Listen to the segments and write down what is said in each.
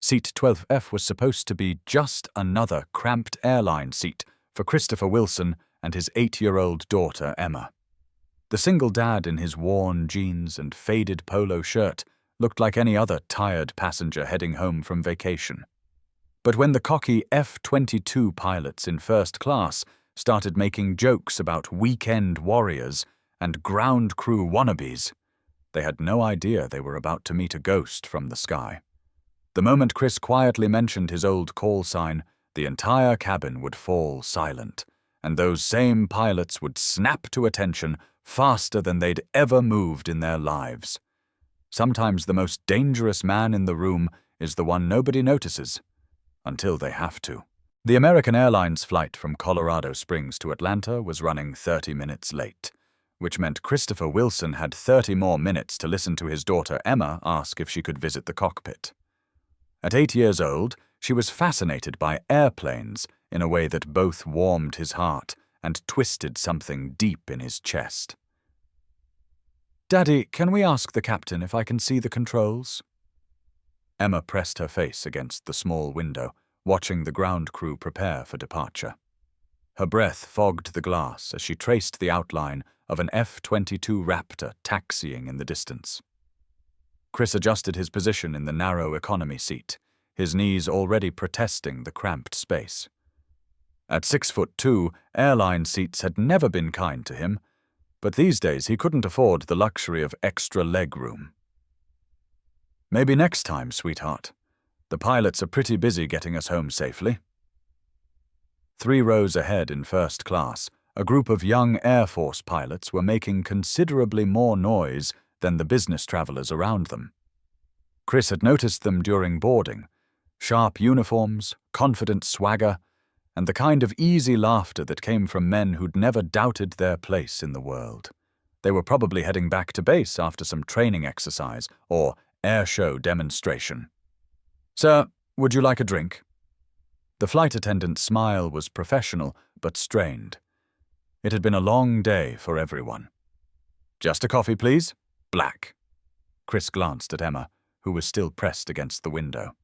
Seat 12F was supposed to be just another cramped airline seat for Christopher Wilson and his 8-year-old daughter, Emma. The single dad in his worn jeans and faded polo shirt looked like any other tired passenger heading home from vacation. But when the cocky F-22 pilots in first class started making jokes about weekend warriors and ground crew wannabes, they had no idea they were about to meet a ghost from the sky. The moment Chris quietly mentioned his old call sign, the entire cabin would fall silent, and those same pilots would snap to attention faster than they'd ever moved in their lives. Sometimes the most dangerous man in the room is the one nobody notices, until they have to. The American Airlines flight from Colorado Springs to Atlanta was running 30 minutes late, which meant Christopher Wilson had 30 more minutes to listen to his daughter Emma ask if she could visit the cockpit. At 8 years old, she was fascinated by airplanes in a way that both warmed his heart and twisted something deep in his chest. "Daddy, can we ask the captain if I can see the controls?" Emma pressed her face against the small window, watching the ground crew prepare for departure. Her breath fogged the glass as she traced the outline of an F-22 Raptor taxiing in the distance. Chris adjusted his position in the narrow economy seat, his knees already protesting the cramped space. At 6'2", airline seats had never been kind to him, but these days he couldn't afford the luxury of extra leg room. "Maybe next time, sweetheart. The pilots are pretty busy getting us home safely." 3 rows ahead in first class, a group of young Air Force pilots were making considerably more noise than the business travelers around them. Chris had noticed them during boarding: sharp uniforms, confident swagger, and the kind of easy laughter that came from men who'd never doubted their place in the world. They were probably heading back to base after some training exercise or air show demonstration. "Sir, would you like a drink?" The flight attendant's smile was professional but strained. It had been a long day for everyone. "Just a coffee, please. Black." Chris glanced at Emma, who was still pressed against the window.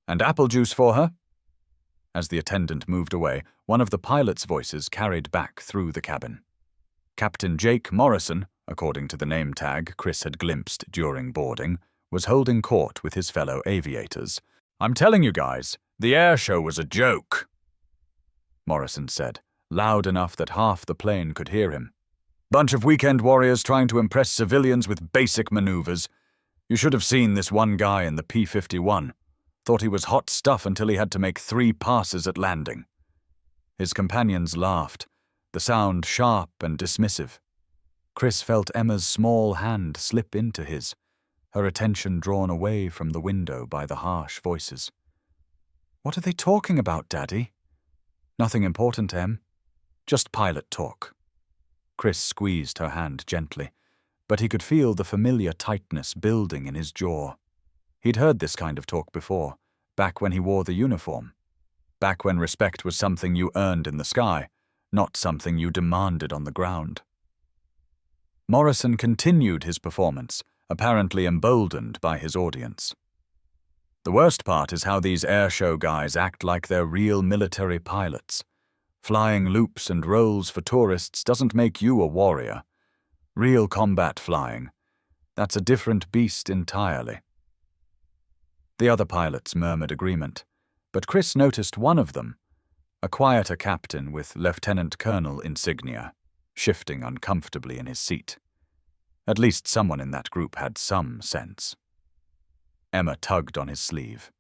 "And apple juice for her?" As the attendant moved away, one of the pilot's voices carried back through the cabin. Captain Jake Morrison, according to the name tag Chris had glimpsed during boarding, was holding court with his fellow aviators. "I'm telling you guys, the air show was a joke," Morrison said, loud enough that half the plane could hear him. "Bunch of weekend warriors trying to impress civilians with basic maneuvers. You should have seen this one guy in the P-51. Thought he was hot stuff until he had to make 3 passes at landing." His companions laughed, the sound sharp and dismissive. Chris felt Emma's small hand slip into his, her attention drawn away from the window by the harsh voices. "What are they talking about, Daddy?" "Nothing important, Em. Just pilot talk." Chris squeezed her hand gently, but he could feel the familiar tightness building in his jaw. He'd heard this kind of talk before, back when he wore the uniform. Back when respect was something you earned in the sky, not something you demanded on the ground. Morrison continued his performance, apparently emboldened by his audience. "The worst part is how these airshow guys act like they're real military pilots. Flying loops and rolls for tourists doesn't make you a warrior. Real combat flying, that's a different beast entirely." The other pilots murmured agreement, but Chris noticed one of them, a quieter captain with lieutenant colonel insignia, shifting uncomfortably in his seat. At least someone in that group had some sense. Emma tugged on his sleeve.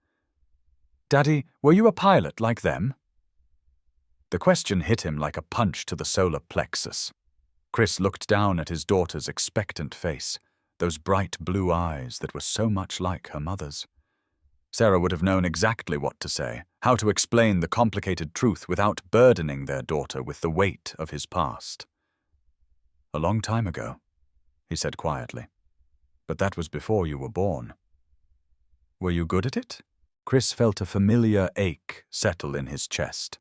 "Daddy, were you a pilot like them?" The question hit him like a punch to the solar plexus. Chris looked down at his daughter's expectant face, those bright blue eyes that were so much like her mother's. Sarah would have known exactly what to say, how to explain the complicated truth without burdening their daughter with the weight of his past. "A long time ago," he said quietly. "But that was before you were born." "Were you good at it?" Chris felt a familiar ache settle in his chest.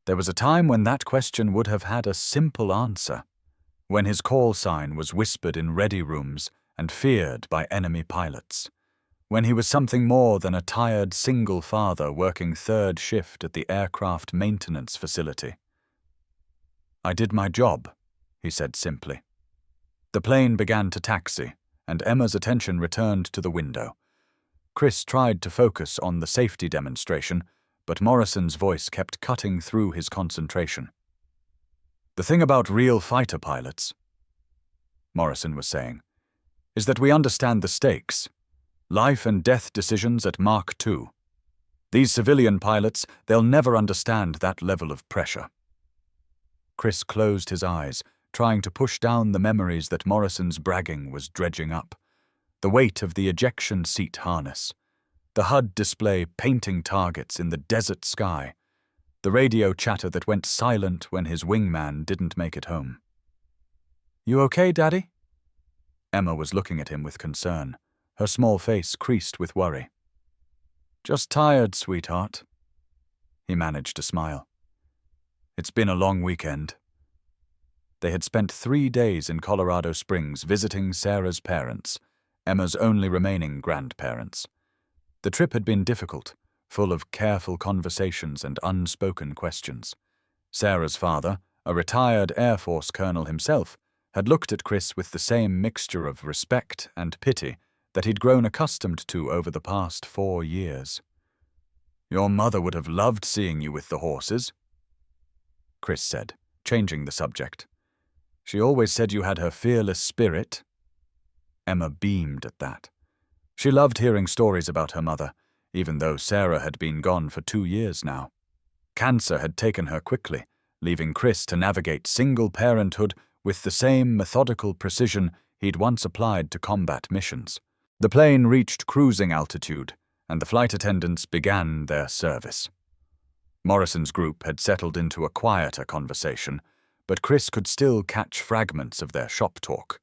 There was a time when that question would have had a simple answer, when his call sign was whispered in ready rooms and feared by enemy pilots, when he was something more than a tired single father working third shift at the aircraft maintenance facility. "I did my job," he said simply. The plane began to taxi, and Emma's attention returned to the window. Chris tried to focus on the safety demonstration, but Morrison's voice kept cutting through his concentration. "The thing about real fighter pilots," Morrison was saying, "is that we understand the stakes. Life and death decisions at Mach 2. These civilian pilots, they'll never understand that level of pressure." Chris closed his eyes, trying to push down the memories that Morrison's bragging was dredging up. The weight of the ejection seat harness, the HUD display painting targets in the desert sky, the radio chatter that went silent when his wingman didn't make it home. "You okay, Daddy?" Emma was looking at him with concern, her small face creased with worry. "Just tired, sweetheart." He managed to smile. "It's been a long weekend." They had spent 3 days in Colorado Springs visiting Sarah's parents, Emma's only remaining grandparents. The trip had been difficult, full of careful conversations and unspoken questions. Sarah's father, a retired Air Force colonel himself, had looked at Chris with the same mixture of respect and pity that he'd grown accustomed to over the past 4 years. "Your mother would have loved seeing you with the horses," Chris said, changing the subject. "She always said you had her fearless spirit." Emma beamed at that. She loved hearing stories about her mother, even though Sarah had been gone for 2 years now. Cancer had taken her quickly, leaving Chris to navigate single parenthood with the same methodical precision he'd once applied to combat missions. The plane reached cruising altitude, and the flight attendants began their service. Morrison's group had settled into a quieter conversation, but Chris could still catch fragments of their shop talk.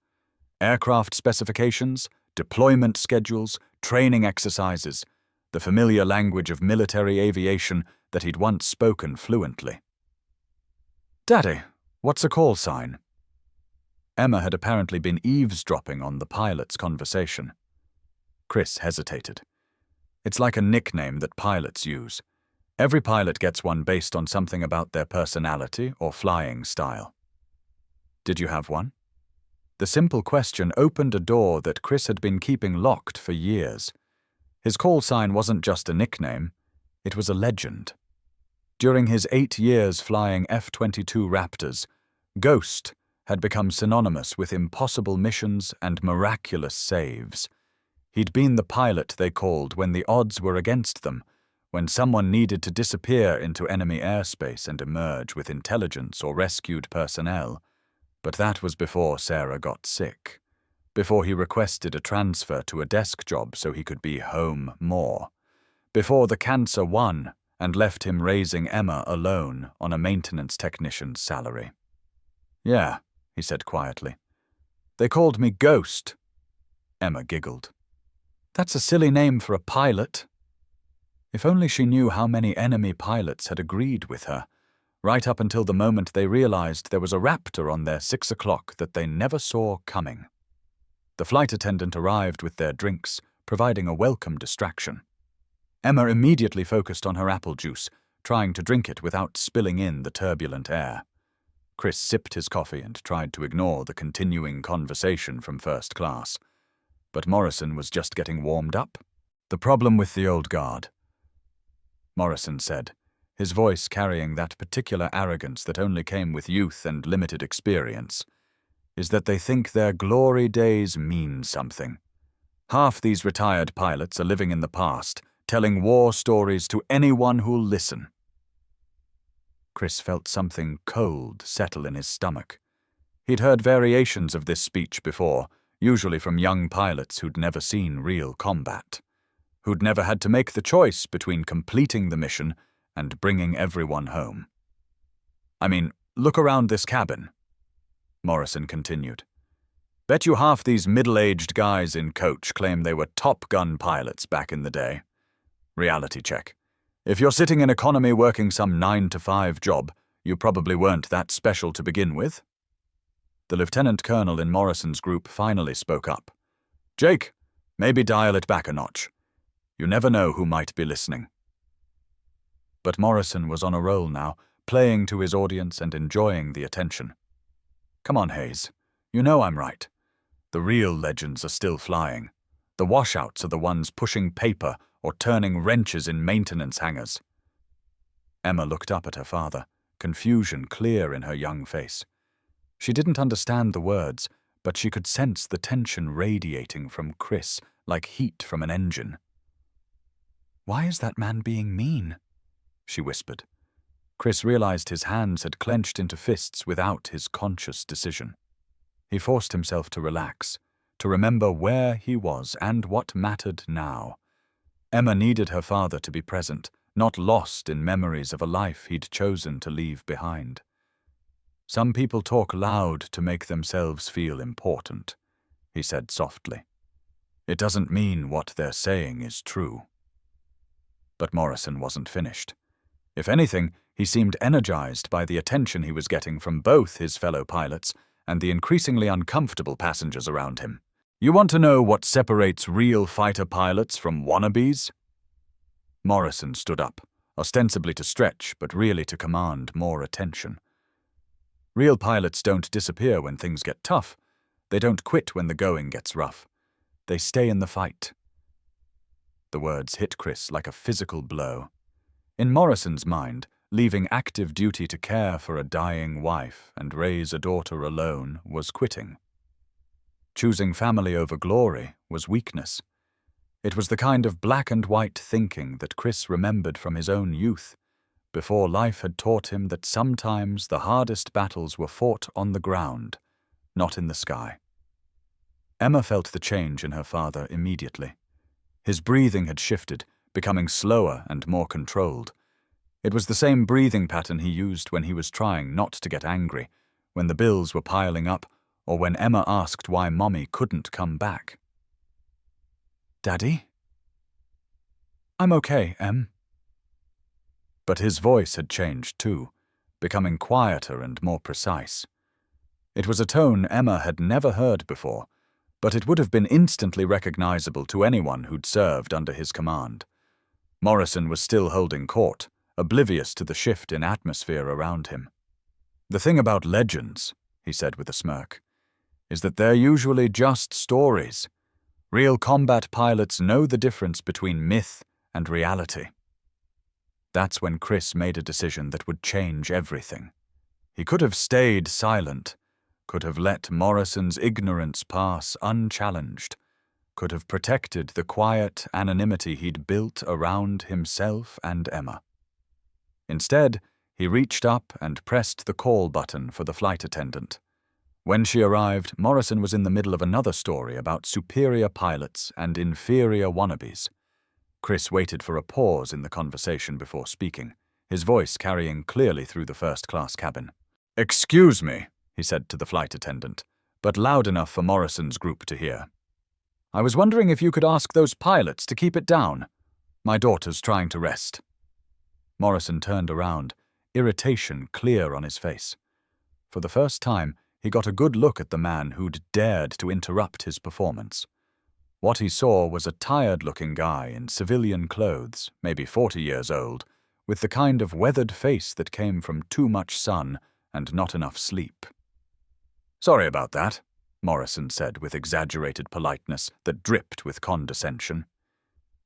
Aircraft specifications, deployment schedules, training exercises, the familiar language of military aviation that he'd once spoken fluently. "Daddy, what's a call sign?" Emma had apparently been eavesdropping on the pilot's conversation. Chris hesitated. "It's like a nickname that pilots use. Every pilot gets one based on something about their personality or flying style." "Did you have one?" The simple question opened a door that Chris had been keeping locked for years. His call sign wasn't just a nickname, it was a legend. During his 8 years flying F-22 Raptors, Ghost had become synonymous with impossible missions and miraculous saves. He'd been the pilot they called when the odds were against them, when someone needed to disappear into enemy airspace and emerge with intelligence or rescued personnel. But that was before Sarah got sick, before he requested a transfer to a desk job so he could be home more, before the cancer won and left him raising Emma alone on a maintenance technician's salary. "Yeah," he said quietly. "They called me Ghost." Emma giggled. "That's a silly name for a pilot." If only she knew how many enemy pilots had agreed with her, right up until the moment they realized there was a Raptor on their 6 o'clock that they never saw coming. The flight attendant arrived with their drinks, providing a welcome distraction. Emma immediately focused on her apple juice, trying to drink it without spilling in the turbulent air. Chris sipped his coffee and tried to ignore the continuing conversation from first class. But Morrison was just getting warmed up. "The problem with the old guard," Morrison said, his voice carrying that particular arrogance that only came with youth and limited experience, "is that they think their glory days mean something. Half these retired pilots are living in the past, telling war stories to anyone who'll listen." Chris felt something cold settle in his stomach. He'd heard variations of this speech before, usually from young pilots who'd never seen real combat, who'd never had to make the choice between completing the mission and bringing everyone home. "I mean, look around this cabin," Morrison continued. "Bet you half these middle-aged guys in coach claim they were Top Gun pilots back in the day. Reality check. If you're sitting in economy working some 9-to-5 job, you probably weren't that special to begin with." The lieutenant colonel in Morrison's group finally spoke up. "Jake, maybe dial it back a notch. You never know who might be listening. But Morrison was on a roll now, playing to his audience and enjoying the attention. Come on, Hayes. You know I'm right. The real legends are still flying. The washouts are the ones pushing paper or turning wrenches in maintenance hangars. Emma looked up at her father, confusion clear in her young face. She didn't understand the words, but she could sense the tension radiating from Chris like heat from an engine. "Why is that man being mean?" she whispered. Chris realized his hands had clenched into fists without his conscious decision. He forced himself to relax, to remember where he was and what mattered now. Emma needed her father to be present, not lost in memories of a life he'd chosen to leave behind. "Some people talk loud to make themselves feel important," he said softly. "It doesn't mean what they're saying is true." But Morrison wasn't finished. If anything, he seemed energized by the attention he was getting from both his fellow pilots and the increasingly uncomfortable passengers around him. "You want to know what separates real fighter pilots from wannabes?" Morrison stood up, ostensibly to stretch, but really to command more attention. "Real pilots don't disappear when things get tough. They don't quit when the going gets rough. They stay in the fight." The words hit Chris like a physical blow. In Morrison's mind, leaving active duty to care for a dying wife and raise a daughter alone was quitting. Choosing family over glory was weakness. It was the kind of black and white thinking that Chris remembered from his own youth, before life had taught him that sometimes the hardest battles were fought on the ground, not in the sky. Emma felt the change in her father immediately. His breathing had shifted, becoming slower and more controlled. It was the same breathing pattern he used when he was trying not to get angry, when the bills were piling up, or when Emma asked why Mommy couldn't come back. "Daddy?" "I'm okay, Em." But his voice had changed too, becoming quieter and more precise. It was a tone Emma had never heard before, but it would have been instantly recognizable to anyone who'd served under his command. Morrison was still holding court, oblivious to the shift in atmosphere around him. "The thing about legends," he said with a smirk, "is that they're usually just stories. Real combat pilots know the difference between myth and reality." That's when Chris made a decision that would change everything. He could have stayed silent, could have let Morrison's ignorance pass unchallenged, could have protected the quiet anonymity he'd built around himself and Emma. Instead, he reached up and pressed the call button for the flight attendant. When she arrived, Morrison was in the middle of another story about superior pilots and inferior wannabes. Chris waited for a pause in the conversation before speaking, his voice carrying clearly through the first-class cabin. "Excuse me," he said to the flight attendant, but loud enough for Morrison's group to hear. "I was wondering if you could ask those pilots to keep it down. My daughter's trying to rest." Morrison turned around, irritation clear on his face. For the first time, he got a good look at the man who'd dared to interrupt his performance. What he saw was a tired-looking guy in civilian clothes, maybe 40 years old, with the kind of weathered face that came from too much sun and not enough sleep. "Sorry about that," Morrison said with exaggerated politeness that dripped with condescension.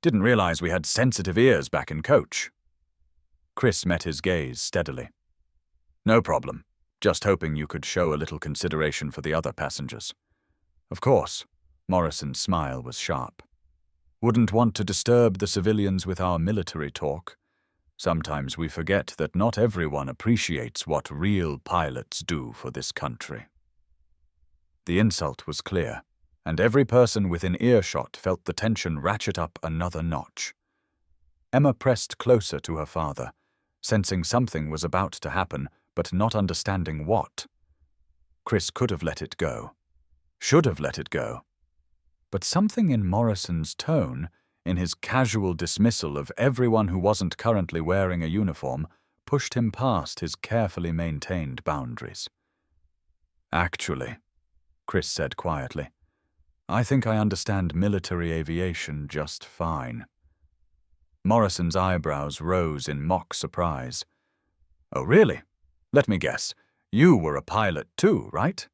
"Didn't realize we had sensitive ears back in coach." Chris met his gaze steadily. "No problem. Just hoping you could show a little consideration for the other passengers." "Of course." Morrison's smile was sharp. "Wouldn't want to disturb the civilians with our military talk. Sometimes we forget that not everyone appreciates what real pilots do for this country." The insult was clear, and every person within earshot felt the tension ratchet up another notch. Emma pressed closer to her father, sensing something was about to happen, but not understanding what. Chris could have let it go. Should have let it go. But something in Morrison's tone, in his casual dismissal of everyone who wasn't currently wearing a uniform, pushed him past his carefully maintained boundaries. "Actually," Chris said quietly, "I think I understand military aviation just fine. Morrison's eyebrows rose in mock surprise. "Oh, really? Let me guess. You were a pilot too, right?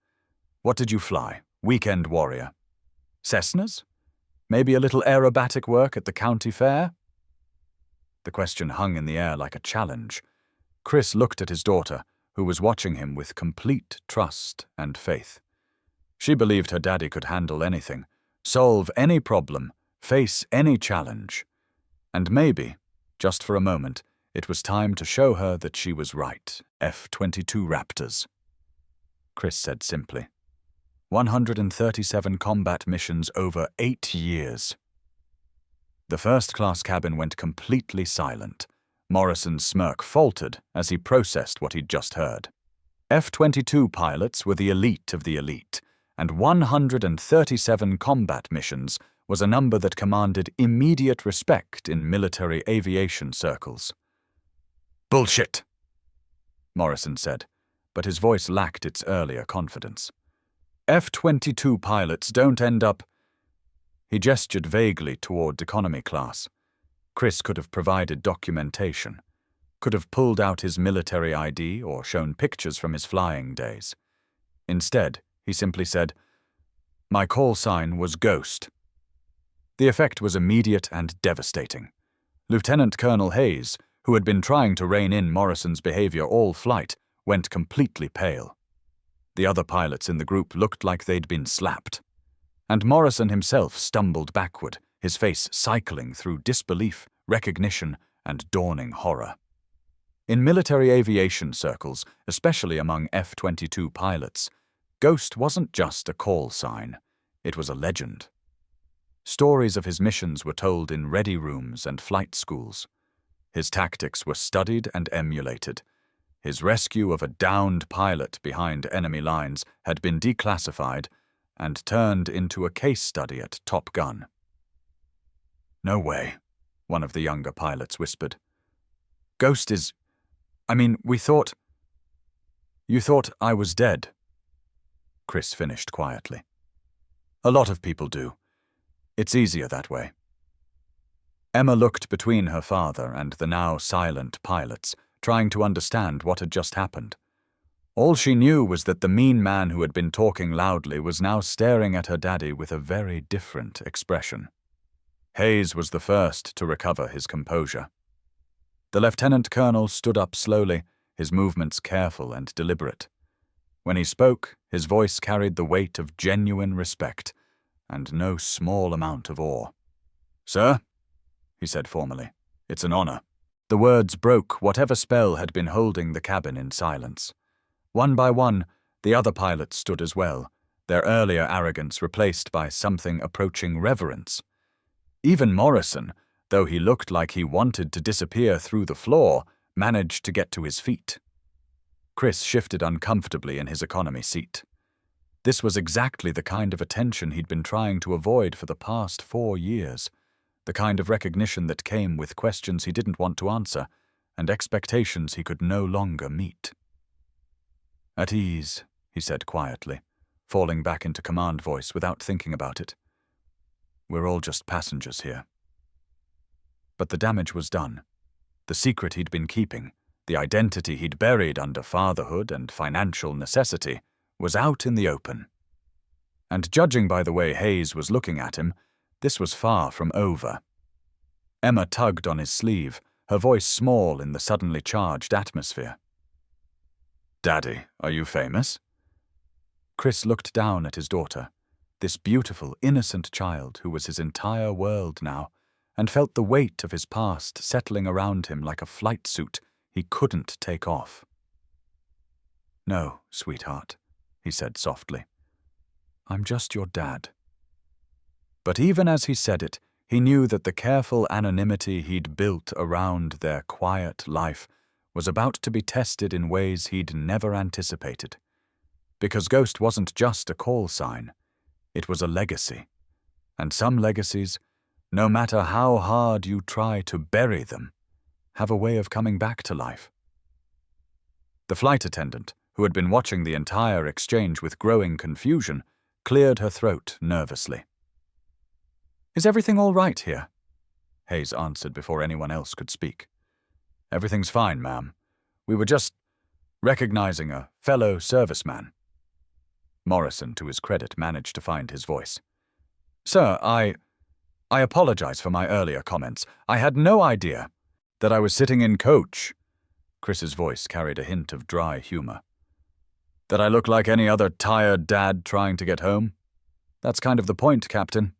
What did you fly? Weekend warrior? Cessnas? Maybe a little aerobatic work at the county fair?" The question hung in the air like a challenge. Chris looked at his daughter, who was watching him with complete trust and faith. She believed her daddy could handle anything, solve any problem, face any challenge. And maybe, just for a moment, it was time to show her that she was right. F-22 Raptors. Chris said simply. 137 combat missions over 8 years. The first-class cabin went completely silent. Morrison's smirk faltered as he processed what he'd just heard. F-22 pilots were the elite of the elite, and 137 combat missions was a number that commanded immediate respect in military aviation circles. "Bullshit," Morrison said, but his voice lacked its earlier confidence. F-22 pilots don't end up... He gestured vaguely toward economy class. Chris could have provided documentation, could have pulled out his military ID or shown pictures from his flying days. Instead, he simply said, "My call sign was Ghost." The effect was immediate and devastating. Lieutenant Colonel Hayes, who had been trying to rein in Morrison's behavior all flight, went completely pale. The other pilots in the group looked like they'd been slapped. And Morrison himself stumbled backward, his face cycling through disbelief, recognition, and dawning horror. In military aviation circles, especially among F-22 pilots, Ghost wasn't just a call sign, it was a legend. Stories of his missions were told in ready rooms and flight schools. His tactics were studied and emulated. His rescue of a downed pilot behind enemy lines had been declassified and turned into a case study at Top Gun. "No way," one of the younger pilots whispered. "Ghost is... we thought... You thought I was dead," Chris finished quietly. "A lot of people do. It's easier that way." Emma looked between her father and the now silent pilots, trying to understand what had just happened. All she knew was that the mean man who had been talking loudly was now staring at her daddy with a very different expression. Hayes was the first to recover his composure. The lieutenant colonel stood up slowly, his movements careful and deliberate. When he spoke, his voice carried the weight of genuine respect, and no small amount of awe. "Sir," he said formally, "it's an honor." The words broke whatever spell had been holding the cabin in silence. One by one, the other pilots stood as well, their earlier arrogance replaced by something approaching reverence. Even Morrison, though he looked like he wanted to disappear through the floor, managed to get to his feet. Chris shifted uncomfortably in his economy seat. This was exactly the kind of attention he'd been trying to avoid for the past 4 years, the kind of recognition that came with questions he didn't want to answer and expectations he could no longer meet. "At ease," he said quietly, falling back into command voice without thinking about it. "We're all just passengers here." But the damage was done. The secret he'd been keeping, the identity he'd buried under fatherhood and financial necessity, was out in the open. And judging by the way Hayes was looking at him, this was far from over. Emma tugged on his sleeve, her voice small in the suddenly charged atmosphere. "Daddy, are you famous?" Chris looked down at his daughter, this beautiful, innocent child who was his entire world now, and felt the weight of his past settling around him like a flight suit he couldn't take off. "No, sweetheart," he said softly. "I'm just your dad." But even as he said it, he knew that the careful anonymity he'd built around their quiet life was about to be tested in ways he'd never anticipated. Because Ghost wasn't just a call sign, it was a legacy. And some legacies, no matter how hard you try to bury them, have a way of coming back to life. The flight attendant, who had been watching the entire exchange with growing confusion, cleared her throat nervously. "Is everything all right here?" Hayes answered before anyone else could speak. "Everything's fine, ma'am. We were just recognizing a fellow serviceman." Morrison, to his credit, managed to find his voice. "Sir, I apologize for my earlier comments. I had no idea that I was sitting in coach." Chris's voice carried a hint of dry humor. "That I look like any other tired dad trying to get home? That's kind of the point, Captain."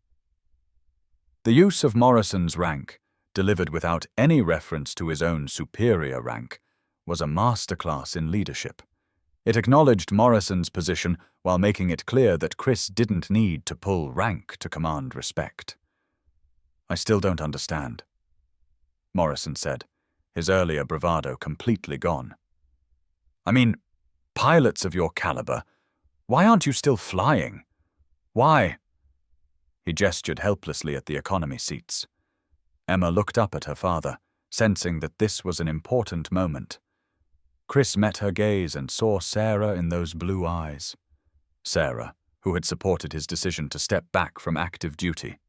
The use of Morrison's rank, delivered without any reference to his own superior rank, was a masterclass in leadership. It acknowledged Morrison's position while making it clear that Chris didn't need to pull rank to command respect. "I still don't understand," Morrison said, his earlier bravado completely gone. "I mean, pilots of your caliber, why aren't you still flying? Why?" He gestured helplessly at the economy seats. Emma looked up at her father, sensing that this was an important moment. Chris met her gaze and saw Sarah in those blue eyes. Sarah, who had supported his decision to step back from active duty,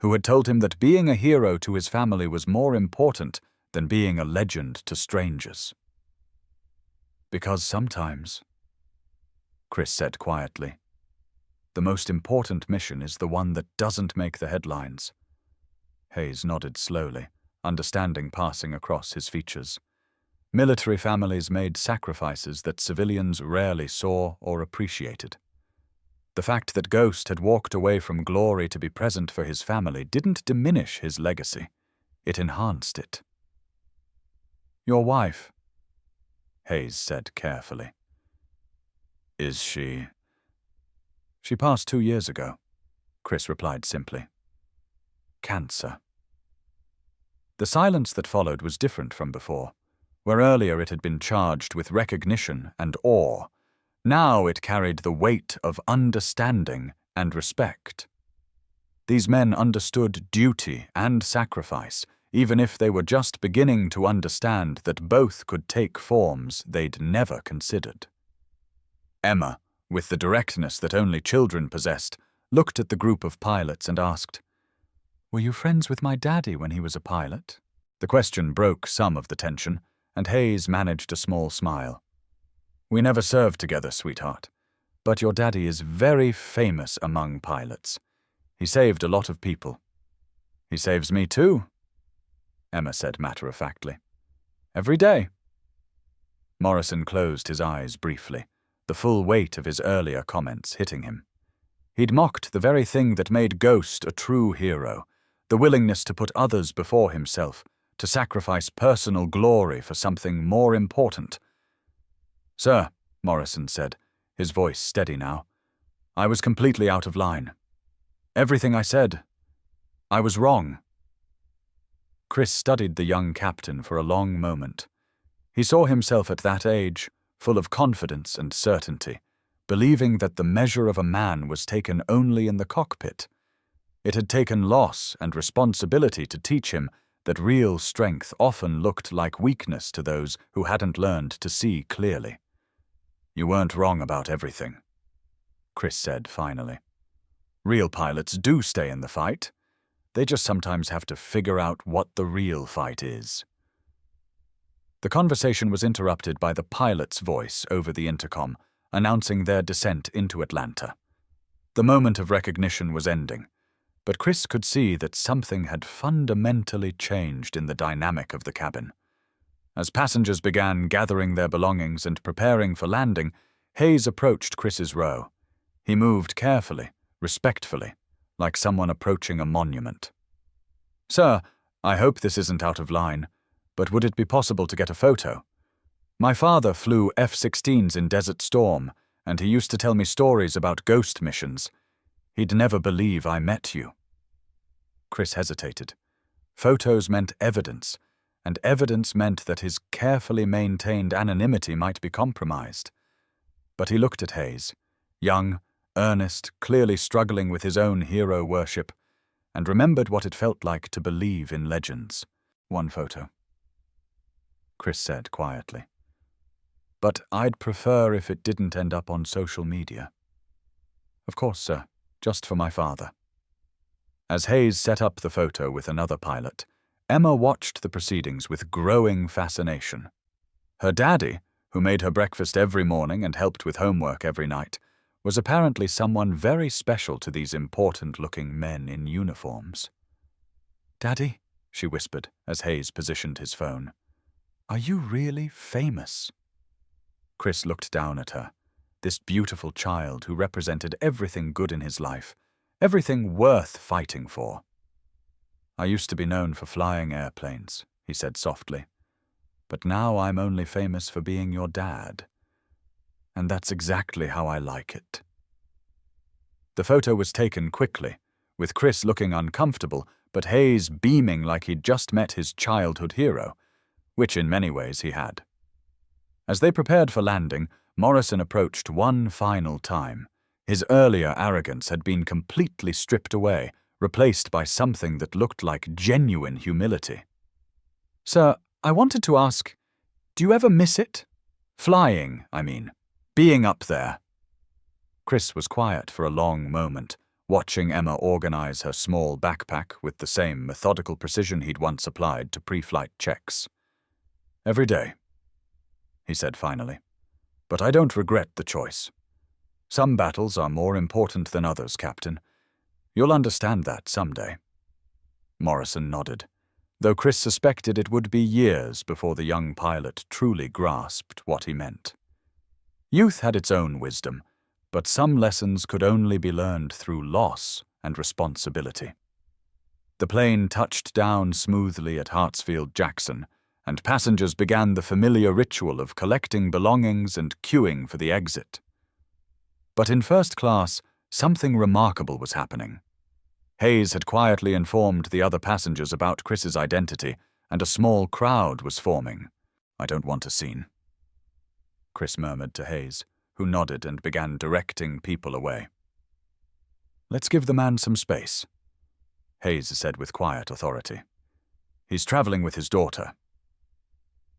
who had told him that being a hero to his family was more important than being a legend to strangers. "Because sometimes," Chris said quietly, "the most important mission is the one that doesn't make the headlines." Hayes nodded slowly, understanding passing across his features. Military families made sacrifices that civilians rarely saw or appreciated. The fact that Ghost had walked away from glory to be present for his family didn't diminish his legacy. It enhanced it. "Your wife," Hayes said carefully. "Is she?" "She passed 2 years ago," Chris replied simply. "Cancer." The silence that followed was different from before. Where earlier it had been charged with recognition and awe, now it carried the weight of understanding and respect. These men understood duty and sacrifice, even if they were just beginning to understand that both could take forms they'd never considered. Emma, with the directness that only children possessed, looked at the group of pilots and asked, "Were you friends with my daddy when he was a pilot?" The question broke some of the tension, and Hayes managed a small smile. "We never served together, sweetheart, but your daddy is very famous among pilots. He saved a lot of people." "He saves me too," Emma said matter-of-factly. "Every day." Morrison closed his eyes briefly, the full weight of his earlier comments hitting him. He'd mocked the very thing that made Ghost a true hero, the willingness to put others before himself, to sacrifice personal glory for something more important. "Sir," Morrison said, his voice steady now, "I was completely out of line. Everything I said, I was wrong." Chris studied the young captain for a long moment. He saw himself at that age, full of confidence and certainty, believing that the measure of a man was taken only in the cockpit. It had taken loss and responsibility to teach him that real strength often looked like weakness to those who hadn't learned to see clearly. "You weren't wrong about everything," Chris said finally. "Real pilots do stay in the fight. They just sometimes have to figure out what the real fight is." The conversation was interrupted by the pilot's voice over the intercom, announcing their descent into Atlanta. The moment of recognition was ending, but Chris could see that something had fundamentally changed in the dynamic of the cabin. As passengers began gathering their belongings and preparing for landing, Hayes approached Chris's row. He moved carefully, respectfully, like someone approaching a monument. "Sir, I hope this isn't out of line, but would it be possible to get a photo? My father flew F-16s in Desert Storm, and he used to tell me stories about ghost missions. He'd never believe I met you." Chris hesitated. Photos meant evidence, and evidence meant that his carefully maintained anonymity might be compromised. But he looked at Hayes, young, earnest, clearly struggling with his own hero worship, and remembered what it felt like to believe in legends. "One photo," Chris said quietly. "But I'd prefer if it didn't end up on social media." "Of course, sir. Just for my father." As Hayes set up the photo with another pilot, Emma watched the proceedings with growing fascination. Her daddy, who made her breakfast every morning and helped with homework every night, was apparently someone very special to these important-looking men in uniforms. "Daddy," she whispered as Hayes positioned his phone, "are you really famous?" Chris looked down at her, this beautiful child who represented everything good in his life, everything worth fighting for. "I used to be known for flying airplanes," he said softly, "but now I'm only famous for being your dad. And that's exactly how I like it." The photo was taken quickly, with Chris looking uncomfortable, but Hayes beaming like he'd just met his childhood hero, which in many ways he had. As they prepared for landing, Morrison approached one final time. His earlier arrogance had been completely stripped away, replaced by something that looked like genuine humility. "Sir, I wanted to ask, do you ever miss it? Flying, I mean. Being up there." Chris was quiet for a long moment, watching Emma organize her small backpack with the same methodical precision he'd once applied to pre-flight checks. "Every day," he said finally. "But I don't regret the choice. Some battles are more important than others, Captain. You'll understand that someday." Morrison nodded, though Chris suspected it would be years before the young pilot truly grasped what he meant. Youth had its own wisdom, but some lessons could only be learned through loss and responsibility. The plane touched down smoothly at Hartsfield-Jackson, and passengers began the familiar ritual of collecting belongings and queuing for the exit. But in first class, something remarkable was happening. Hayes had quietly informed the other passengers about Chris's identity, and a small crowd was forming. "I don't want a scene," Chris murmured to Hayes, who nodded and began directing people away. "Let's give the man some space," Hayes said with quiet authority. "He's traveling with his daughter."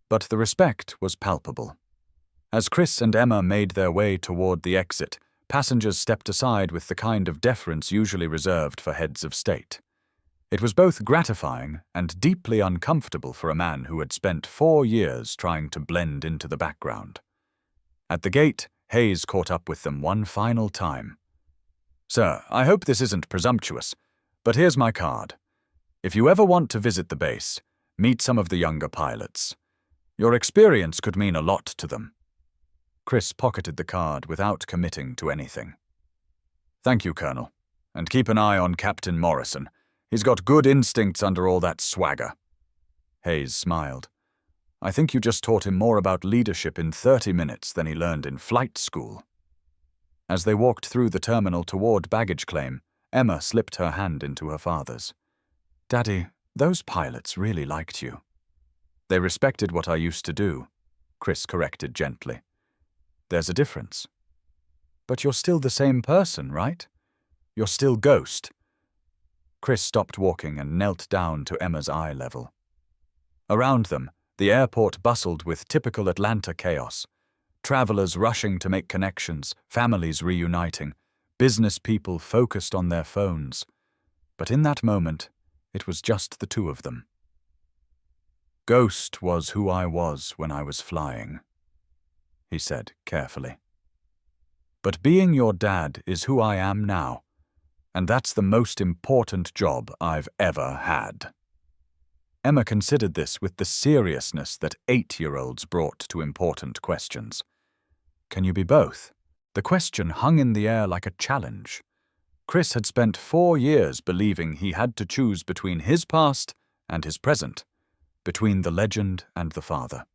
But the respect was palpable. As Chris and Emma made their way toward the exit, passengers stepped aside with the kind of deference usually reserved for heads of state. It was both gratifying and deeply uncomfortable for a man who had spent 4 years trying to blend into the background. At the gate, Hayes caught up with them one final time. "Sir, I hope this isn't presumptuous, but here's my card. If you ever want to visit the base, meet some of the younger pilots. Your experience could mean a lot to them." Chris pocketed the card without committing to anything. "Thank you, Colonel. And keep an eye on Captain Morrison. He's got good instincts under all that swagger." Hayes smiled. "I think you just taught him more about leadership in 30 minutes than he learned in flight school." As they walked through the terminal toward baggage claim, Emma slipped her hand into her father's. "Daddy, those pilots really liked you." "They respected what I used to do," Chris corrected gently. "There's a difference." "But you're still the same person, right? You're still Ghost." Chris stopped walking and knelt down to Emma's eye level. Around them, the airport bustled with typical Atlanta chaos. Travelers rushing to make connections, families reuniting, business people focused on their phones. But in that moment, it was just the two of them. "Ghost was who I was when I was flying," he said carefully. "But being your dad is who I am now, and that's the most important job I've ever had." Emma considered this with the seriousness that 8-year-olds brought to important questions. Can you be both? The question hung in the air like a challenge. Chris had spent 4 years believing he had to choose between his past and his present, between the legend and the father.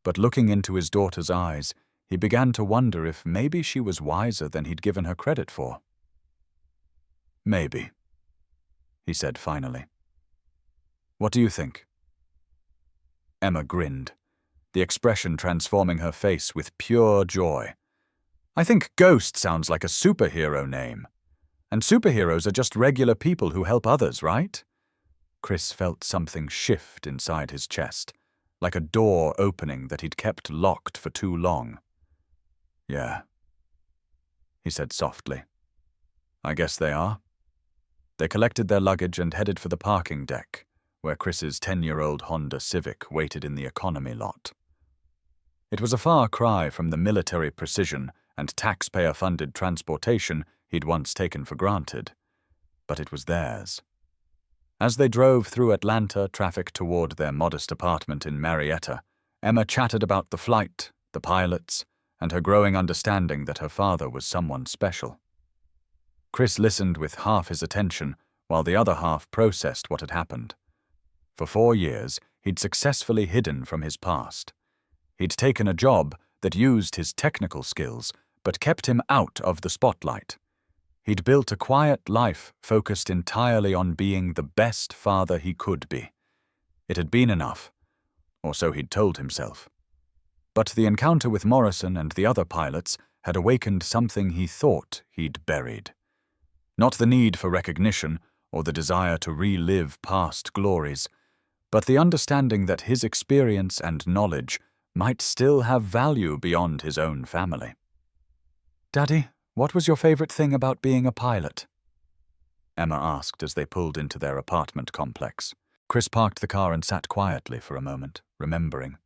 But looking into his daughter's eyes, he began to wonder if maybe she was wiser than he'd given her credit for. "Maybe," he said finally. "What do you think?" Emma grinned, the expression transforming her face with pure joy. "I think Ghost sounds like a superhero name. And superheroes are just regular people who help others, right?" Chris felt something shift inside his chest, like a door opening that he'd kept locked for too long. "Yeah," he said softly. "I guess they are." They collected their luggage and headed for the parking deck, where Chris's 10-year-old Honda Civic waited in the economy lot. It was a far cry from the military precision and taxpayer-funded transportation he'd once taken for granted, but it was theirs. As they drove through Atlanta traffic toward their modest apartment in Marietta, Emma chatted about the flight, the pilots, and her growing understanding that her father was someone special. Chris listened with half his attention while the other half processed what had happened. For 4 years, he'd successfully hidden from his past. He'd taken a job that used his technical skills but kept him out of the spotlight. He'd built a quiet life focused entirely on being the best father he could be. It had been enough, or so he'd told himself. But the encounter with Morrison and the other pilots had awakened something he thought he'd buried. Not the need for recognition or the desire to relive past glories, but the understanding that his experience and knowledge might still have value beyond his own family. "Daddy, what was your favorite thing about being a pilot?" Emma asked as they pulled into their apartment complex. Chris parked the car and sat quietly for a moment, remembering.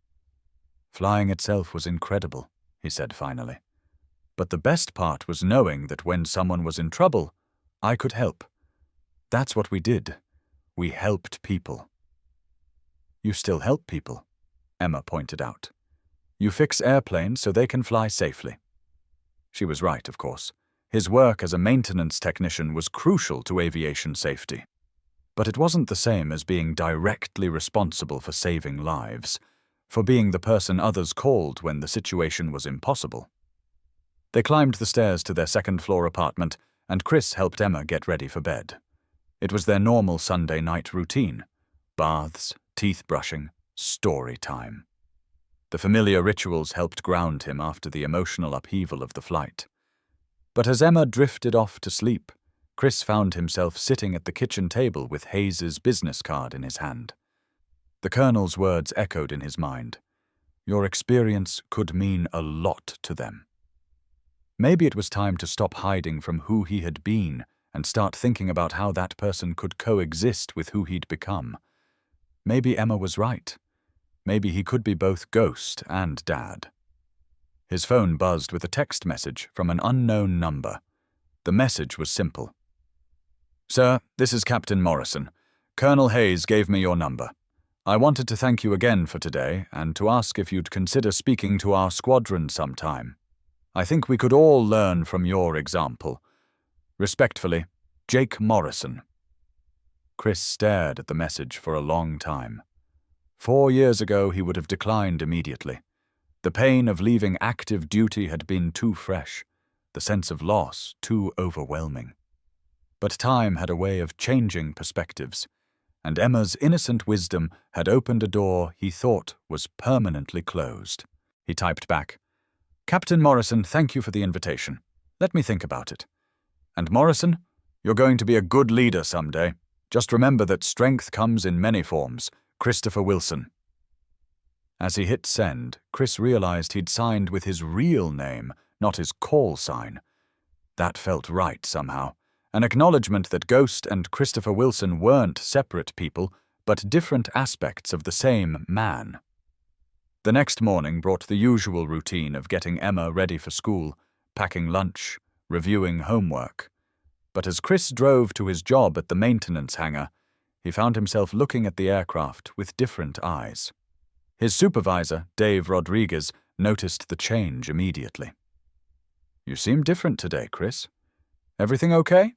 "Flying itself was incredible," he said finally. "But the best part was knowing that when someone was in trouble, I could help. That's what we did. We helped people." "You still help people," Emma pointed out. "You fix airplanes so they can fly safely." She was right, of course. His work as a maintenance technician was crucial to aviation safety. But it wasn't the same as being directly responsible for saving lives, for being the person others called when the situation was impossible. They climbed the stairs to their second-floor apartment, and Chris helped Emma get ready for bed. It was their normal Sunday night routine: baths, teeth brushing, story time. The familiar rituals helped ground him after the emotional upheaval of the flight. But as Emma drifted off to sleep, Chris found himself sitting at the kitchen table with Hayes's business card in his hand. The Colonel's words echoed in his mind. Your experience could mean a lot to them. Maybe it was time to stop hiding from who he had been and start thinking about how that person could coexist with who he'd become. Maybe Emma was right. Maybe he could be both ghost and dad. His phone buzzed with a text message from an unknown number. The message was simple. "Sir, this is Captain Morrison. Colonel Hayes gave me your number. I wanted to thank you again for today and to ask if you'd consider speaking to our squadron sometime. I think we could all learn from your example. Respectfully, Jake Morrison." Chris stared at the message for a long time. 4 years ago, he would have declined immediately. The pain of leaving active duty had been too fresh, the sense of loss too overwhelming. But time had a way of changing perspectives, and Emma's innocent wisdom had opened a door he thought was permanently closed. He typed back, "Captain Morrison, thank you for the invitation. Let me think about it. And Morrison, you're going to be a good leader someday. Just remember that strength comes in many forms. Christopher Wilson." As he hit send, Chris realized he'd signed with his real name, not his call sign. That felt right somehow, an acknowledgement that Ghost and Christopher Wilson weren't separate people, but different aspects of the same man. The next morning brought the usual routine of getting Emma ready for school, packing lunch, reviewing homework. But as Chris drove to his job at the maintenance hangar, he found himself looking at the aircraft with different eyes. His supervisor, Dave Rodriguez, noticed the change immediately. "You seem different today, Chris. Everything okay?"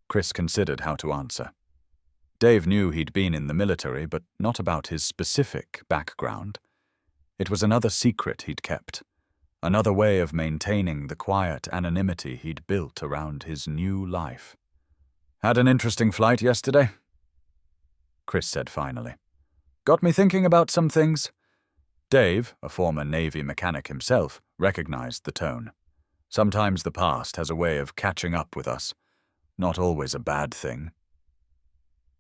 Chris considered how to answer. Dave knew he'd been in the military, but not about his specific background. It was another secret he'd kept, another way of maintaining the quiet anonymity he'd built around his new life. "Had an interesting flight yesterday," Chris said finally. "Got me thinking about some things." Dave, a former Navy mechanic himself, recognized the tone. Sometimes the past has a way of catching up with us. Not always a bad thing.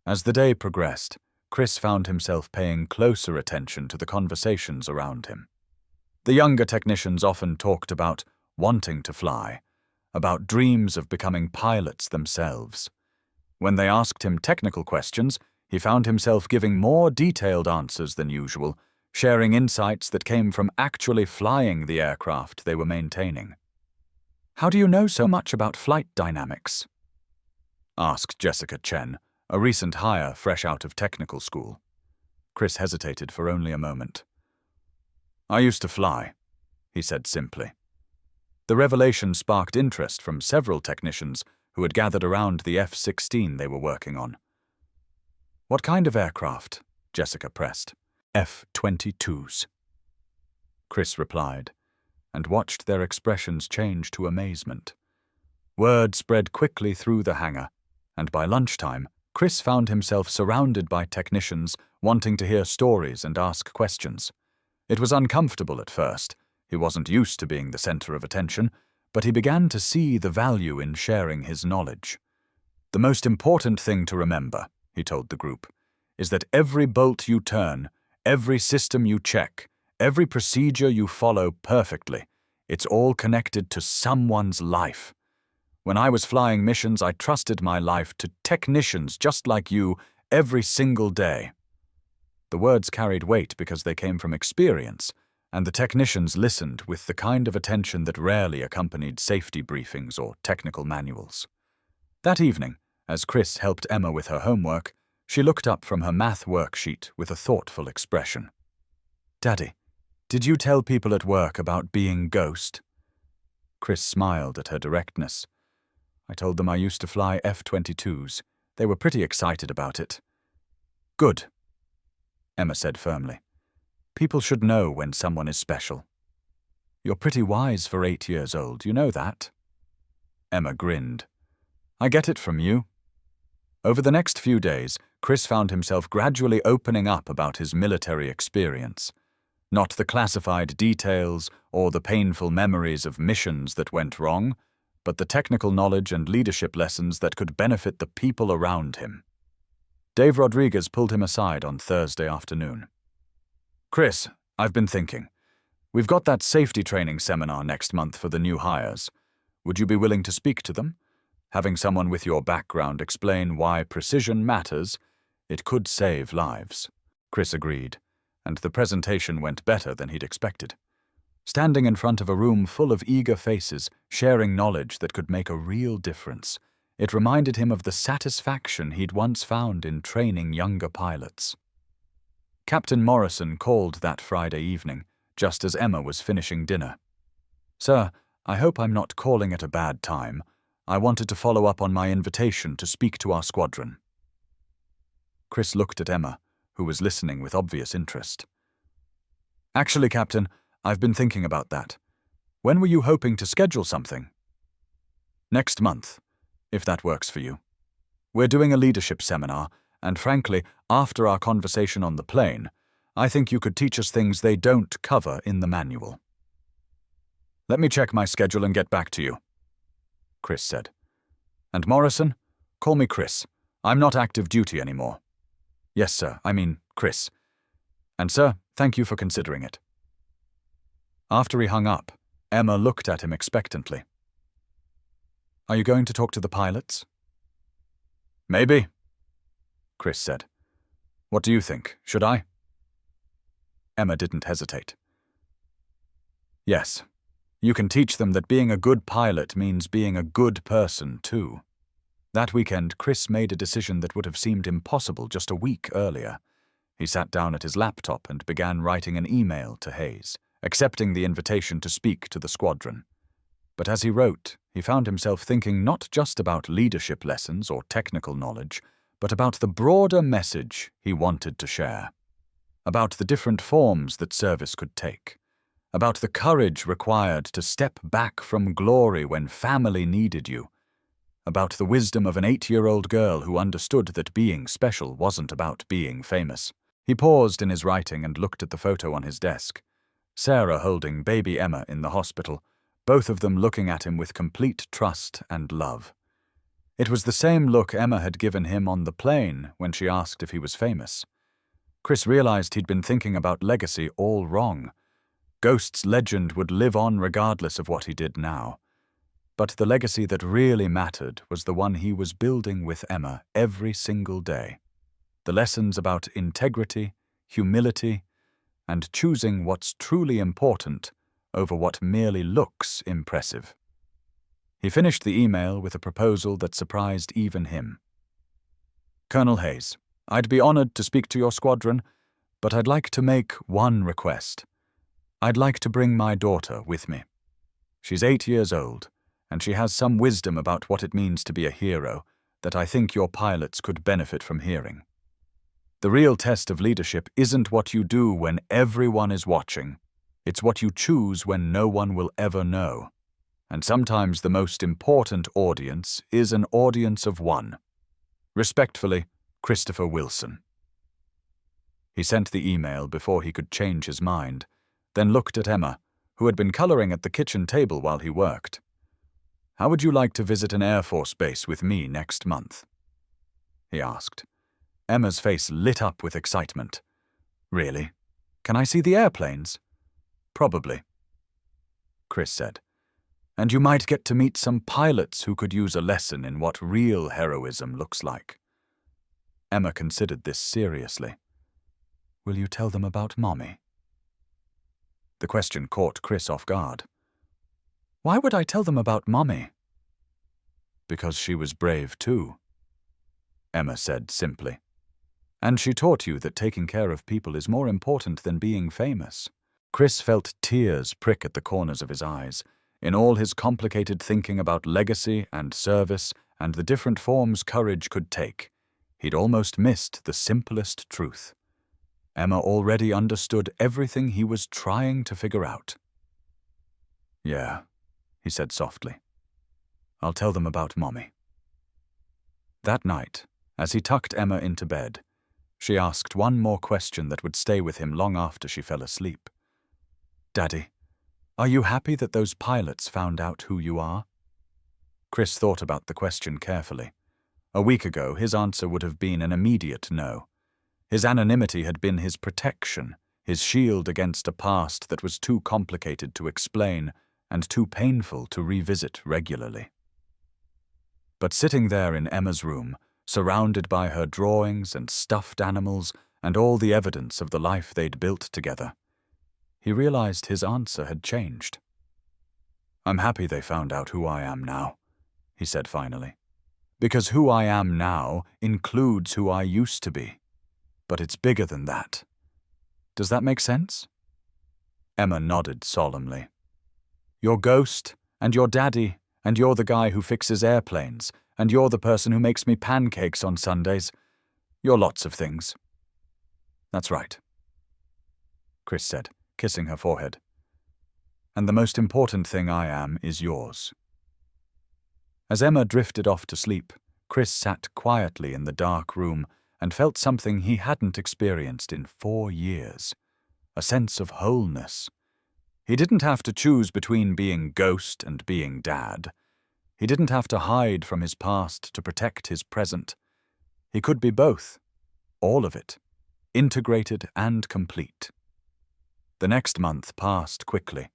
As the day progressed, Chris found himself paying closer attention to the conversations around him. The younger technicians often talked about wanting to fly, about dreams of becoming pilots themselves. When they asked him technical questions, He found himself giving more detailed answers than usual, sharing insights that came from actually flying the aircraft they were maintaining. "How do you know so much about flight dynamics?" asked Jessica Chen, a recent hire fresh out of technical school. Chris hesitated for only a moment. "I used to fly," he said simply. The revelation sparked interest from several technicians who had gathered around the F-16 they were working on. "What kind of aircraft?" Jessica pressed. "F-22s," Chris replied, and watched their expressions change to amazement. Word spread quickly through the hangar, and by lunchtime, Chris found himself surrounded by technicians wanting to hear stories and ask questions. It was uncomfortable at first. He wasn't used to being the center of attention, but he began to see the value in sharing his knowledge. "The most important thing to remember," he told the group, "is that every bolt you turn, every system you check, every procedure you follow perfectly, it's all connected to someone's life. When I was flying missions, I trusted my life to technicians just like you every single day." The words carried weight because they came from experience, and the technicians listened with the kind of attention that rarely accompanied safety briefings or technical manuals. That evening, as Chris helped Emma with her homework, she looked up from her math worksheet with a thoughtful expression. "Daddy, did you tell people at work about being ghost?" Chris smiled at her directness. "I told them I used to fly F-22s. They were pretty excited about it." "Good," Emma said firmly. "People should know when someone is special. You're pretty wise for 8 years old, you know that?" Emma grinned. "I get it from you." Over the next few days, Chris found himself gradually opening up about his military experience. Not the classified details or the painful memories of missions that went wrong, but the technical knowledge and leadership lessons that could benefit the people around him. Dave Rodriguez pulled him aside on Thursday afternoon. "Chris, I've been thinking. We've got that safety training seminar next month for the new hires. Would you be willing to speak to them? Having someone with your background explain why precision matters, it could save lives." Chris agreed, and the presentation went better than he'd expected. Standing in front of a room full of eager faces, sharing knowledge that could make a real difference, it reminded him of the satisfaction he'd once found in training younger pilots. Captain Morrison called that Friday evening, just as Emma was finishing dinner. "Sir, I hope I'm not calling at a bad time. I wanted to follow up on my invitation to speak to our squadron." Chris looked at Emma, who was listening with obvious interest. "Actually, Captain, I've been thinking about that. When were you hoping to schedule something?" "Next month, if that works for you. We're doing a leadership seminar, and frankly, after our conversation on the plane, I think you could teach us things they don't cover in the manual." "Let me check my schedule and get back to you," Chris said. "And Morrison, call me Chris. I'm not active duty anymore." "Yes, sir. I mean, Chris. And sir, thank you for considering it." After he hung up, Emma looked at him expectantly. "Are you going to talk to the pilots?" "Maybe," Chris said. "What do you think? Should I?" Emma didn't hesitate. "Yes. You can teach them that being a good pilot means being a good person, too." That weekend, Chris made a decision that would have seemed impossible just a week earlier. He sat down at his laptop and began writing an email to Hayes, accepting the invitation to speak to the squadron. But as he wrote, he found himself thinking not just about leadership lessons or technical knowledge, but about the broader message he wanted to share. About the different forms that service could take. About the courage required to step back from glory when family needed you. About the wisdom of an 8-year-old girl who understood that being special wasn't about being famous. He paused in his writing and looked at the photo on his desk. Sarah holding baby Emma in the hospital, both of them looking at him with complete trust and love. It was the same look Emma had given him on the plane when she asked if he was famous. Chris realized he'd been thinking about legacy all wrong. Ghost's legend would live on regardless of what he did now. But the legacy that really mattered was the one he was building with Emma every single day. the lessons about integrity, humility, and choosing what's truly important over what merely looks impressive. He finished the email with a proposal that surprised even him. "Colonel Hayes, I'd be honored to speak to your squadron, but I'd like to make one request. I'd like to bring my daughter with me. She's 8 years old, and she has some wisdom about what it means to be a hero that I think your pilots could benefit from hearing. The real test of leadership isn't what you do when everyone is watching. It's what you choose when no one will ever know. And sometimes the most important audience is an audience of one. Respectfully, Christopher Wilson." He sent the email before he could change his mind, then looked at Emma, who had been coloring at the kitchen table while he worked. "How would you like to visit an Air Force base with me next month?" he asked. Emma's face lit up with excitement. "Really? Can I see the airplanes?" "Probably," Chris said. "And you might get to meet some pilots who could use a lesson in what real heroism looks like." Emma considered this seriously. "Will you tell them about Mommy?" The question caught Chris off guard. "Why would I tell them about Mommy?" "Because she was brave too," Emma said simply. "And she taught you that taking care of people is more important than being famous." Chris felt tears prick at the corners of his eyes. In all his complicated thinking about legacy and service and the different forms courage could take, he'd almost missed the simplest truth. Emma already understood everything he was trying to figure out. "Yeah," he said softly. "I'll tell them about Mommy." That night, as he tucked Emma into bed, she asked one more question that would stay with him long after she fell asleep. "Daddy, are you happy that those pilots found out who you are?" Chris thought about the question carefully. A week ago, his answer would have been an immediate no. His anonymity had been his protection, his shield against a past that was too complicated to explain and too painful to revisit regularly. But sitting there in Emma's room, surrounded by her drawings and stuffed animals and all the evidence of the life they'd built together, he realized his answer had changed. "I'm happy they found out who I am now," he said finally. "Because who I am now includes who I used to be. But it's bigger than that. Does that make sense?" Emma nodded solemnly. "You're Ghost, and you're Daddy, and you're the guy who fixes airplanes, and you're the person who makes me pancakes on Sundays. You're lots of things." "That's right," Chris said, kissing her forehead. "And the most important thing I am is yours." As Emma drifted off to sleep, Chris sat quietly in the dark room and felt something he hadn't experienced in 4 years, a sense of wholeness. He didn't have to choose between being Ghost and being Dad. He didn't have to hide from his past to protect his present. He could be both, all of it, integrated and complete. The next month passed quickly,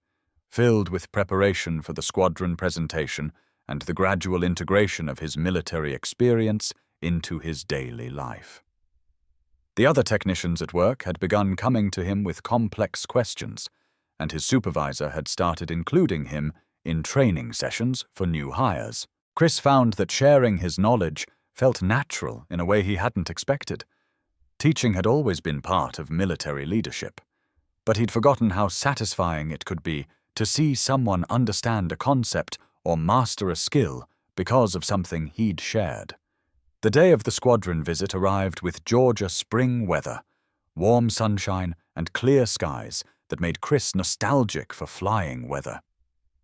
filled with preparation for the squadron presentation and the gradual integration of his military experience into his daily life. The other technicians at work had begun coming to him with complex questions, and his supervisor had started including him in training sessions for new hires. Chris found that sharing his knowledge felt natural in a way he hadn't expected. Teaching had always been part of military leadership, but he'd forgotten how satisfying it could be to see someone understand a concept or master a skill because of something he'd shared. The day of the squadron visit arrived with Georgia spring weather, warm sunshine and clear skies that made Chris nostalgic for flying weather.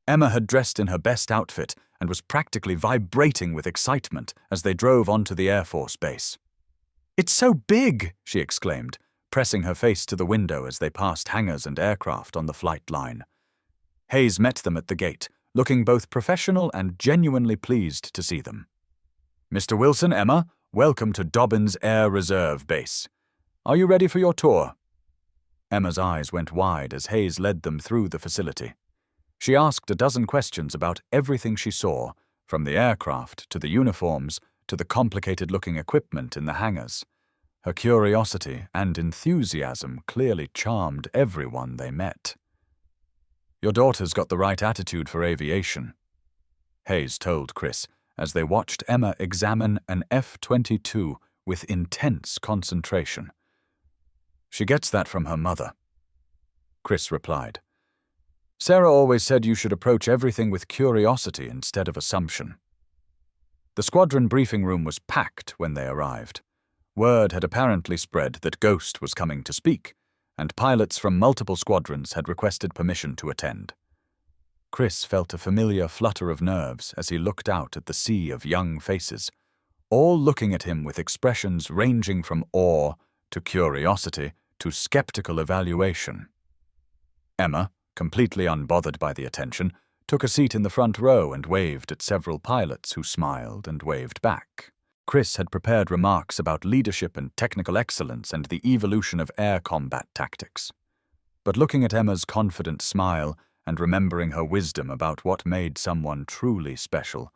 Emma had dressed in her best outfit and was practically vibrating with excitement as they drove onto the Air Force base. "It's so big!" she exclaimed, pressing her face to the window as they passed hangars and aircraft on the flight line. Hayes met them at the gate, looking both professional and genuinely pleased to see them. "Mr. Wilson, Emma, welcome to Dobbins Air Reserve Base. Are you ready for your tour?" Emma's eyes went wide as Hayes led them through the facility. She asked a dozen questions about everything she saw, from the aircraft to the uniforms to the complicated-looking equipment in the hangars. Her curiosity and enthusiasm clearly charmed everyone they met. "Your daughter's got the right attitude for aviation," Hayes told Chris as they watched Emma examine an F-22 with intense concentration. "She gets that from her mother," Chris replied. "Sarah always said you should approach everything with curiosity instead of assumption." The squadron briefing room was packed when they arrived. Word had apparently spread that Ghost was coming to speak, and pilots from multiple squadrons had requested permission to attend. Chris felt a familiar flutter of nerves as he looked out at the sea of young faces, all looking at him with expressions ranging from awe to curiosity to skeptical evaluation. Emma, completely unbothered by the attention, took a seat in the front row and waved at several pilots who smiled and waved back. Chris had prepared remarks about leadership and technical excellence and the evolution of air combat tactics. But looking at Emma's confident smile and remembering her wisdom about what made someone truly special,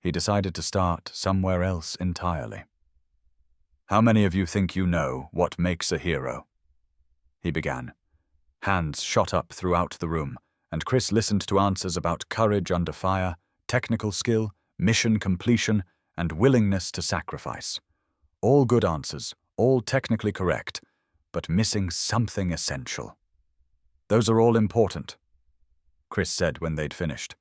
he decided to start somewhere else entirely. "How many of you think you know what makes a hero?" he began. Hands shot up throughout the room, and Chris listened to answers about courage under fire, technical skill, mission completion, and willingness to sacrifice. All good answers, all technically correct, but missing something essential. "Those are all important," Chris said when they'd finished.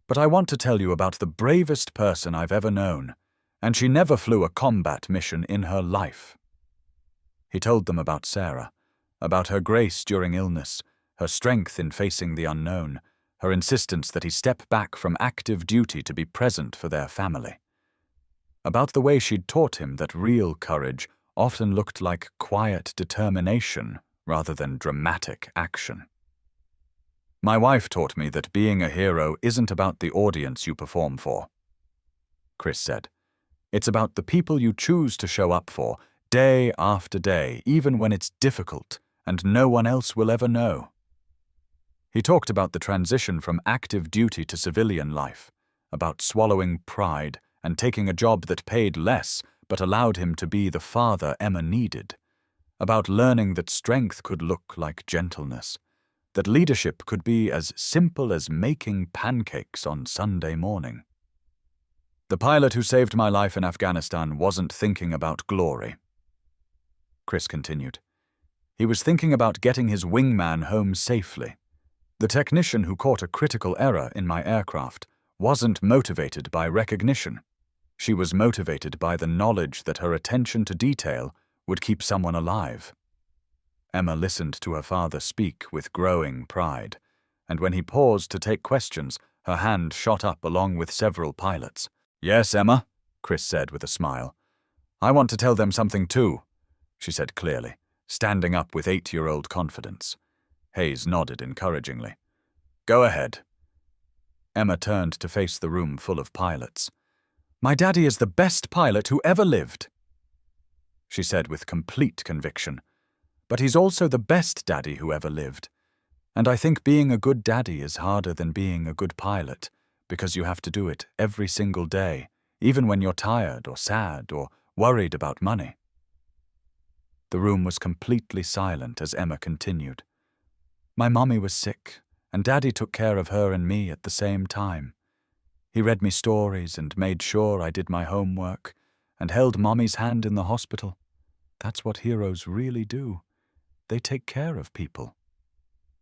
"But I want to tell you about the bravest person I've ever known, and she never flew a combat mission in her life." He told them about Sarah, about her grace during illness, her strength in facing the unknown, her insistence that he step back from active duty to be present for their family. About the way she'd taught him that real courage often looked like quiet determination rather than dramatic action. "My wife taught me that being a hero isn't about the audience you perform for," Chris said. "It's about the people you choose to show up for, day after day, even when it's difficult and no one else will ever know." He talked about the transition from active duty to civilian life, about swallowing pride and taking a job that paid less but allowed him to be the father Emma needed, about learning that strength could look like gentleness, that leadership could be as simple as making pancakes on Sunday morning. "The pilot who saved my life in Afghanistan wasn't thinking about glory," Chris continued. "He was thinking about getting his wingman home safely. The technician who caught a critical error in my aircraft wasn't motivated by recognition. She was motivated by the knowledge that her attention to detail would keep someone alive." Emma listened to her father speak with growing pride, and when he paused to take questions, her hand shot up along with several pilots. "Yes, Emma," Chris said with a smile. "I want to tell them something too," she said clearly, standing up with 8-year-old confidence. Hayes nodded encouragingly. "Go ahead." Emma turned to face the room full of pilots. "My daddy is the best pilot who ever lived," she said with complete conviction. "But he's also the best daddy who ever lived. And I think being a good daddy is harder than being a good pilot, because you have to do it every single day, even when you're tired or sad or worried about money." The room was completely silent as Emma continued. "My mommy was sick, and Daddy took care of her and me at the same time. He read me stories and made sure I did my homework, and held Mommy's hand in the hospital. That's what heroes really do. They take care of people."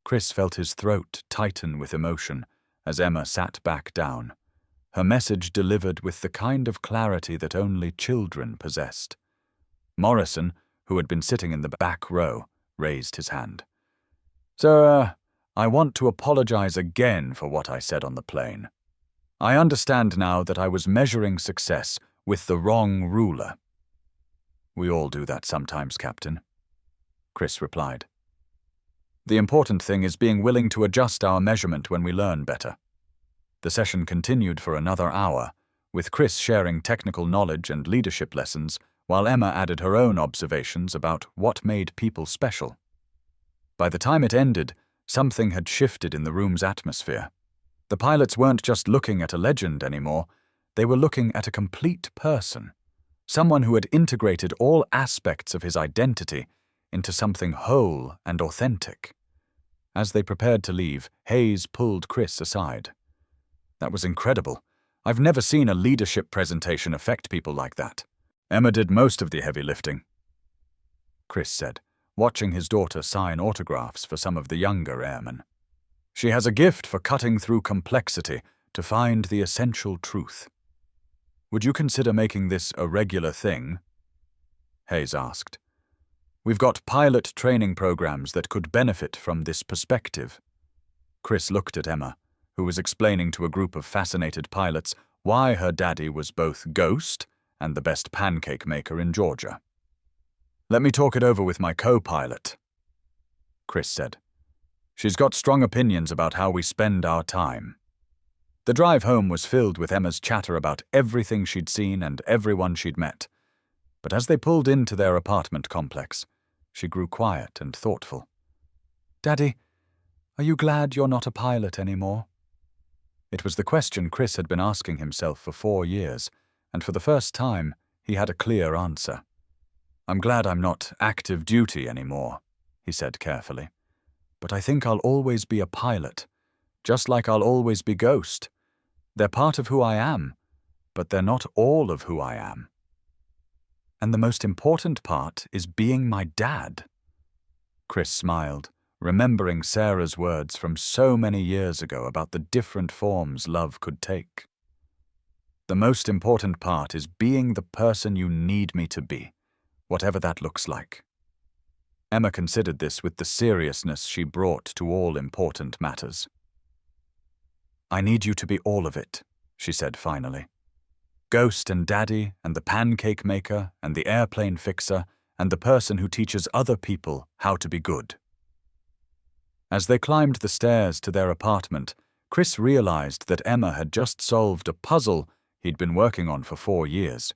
Chris felt his throat tighten with emotion as Emma sat back down, her message delivered with the kind of clarity that only children possessed. Morrison, who had been sitting in the back row, raised his hand. "Sir, I want to apologize again for what I said on the plane. I understand now that I was measuring success with the wrong ruler." "We all do that sometimes, Captain," Chris replied. "The important thing is being willing to adjust our measurement when we learn better." The session continued for another hour, with Chris sharing technical knowledge and leadership lessons, while Emma added her own observations about what made people special. By the time it ended, something had shifted in the room's atmosphere. The pilots weren't just looking at a legend anymore, they were looking at a complete person, Someone who had integrated all aspects of his identity into something whole and authentic. As they prepared to leave, Hayes pulled Chris aside. "That was incredible. I've never seen a leadership presentation affect people like that. Emma did most of the heavy lifting," Chris said, watching his daughter sign autographs for some of the younger airmen. "She has a gift for cutting through complexity to find the essential truth." "Would you consider making this a regular thing?" Hayes asked. "We've got pilot training programs that could benefit from this perspective." Chris looked at Emma, who was explaining to a group of fascinated pilots why her daddy was both Ghost and the best pancake maker in Georgia. "Let me talk it over with my co-pilot," Chris said. "She's got strong opinions about how we spend our time." The drive home was filled with Emma's chatter about everything she'd seen and everyone she'd met. But as they pulled into their apartment complex, she grew quiet and thoughtful. "Daddy, are you glad you're not a pilot anymore?" It was the question Chris had been asking himself for 4 years, and for the first time, he had a clear answer. "I'm glad I'm not active duty anymore," he said carefully. "But I think I'll always be a pilot, just like I'll always be Ghost. They're part of who I am, but they're not all of who I am. And the most important part is being my dad." Chris smiled, remembering Sarah's words from so many years ago about the different forms love could take. "The most important part is being the person you need me to be, whatever that looks like." Emma considered this with the seriousness she brought to all important matters. "I need you to be all of it," she said finally. "Ghost and Daddy and the pancake maker and the airplane fixer and the person who teaches other people how to be good." As they climbed the stairs to their apartment, Chris realized that Emma had just solved a puzzle he'd been working on for 4 years.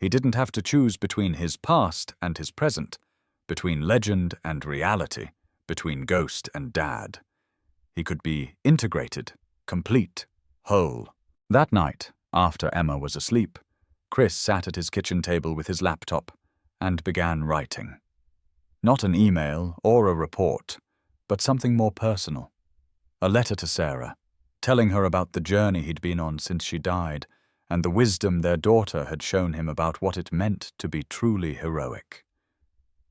He didn't have to choose between his past and his present, between legend and reality, between Ghost and Dad. He could be integrated, complete, whole. That night, after Emma was asleep, Chris sat at his kitchen table with his laptop and began writing. Not an email or a report, but something more personal. A letter to Sarah, telling her about the journey he'd been on since she died and the wisdom their daughter had shown him about what it meant to be truly heroic.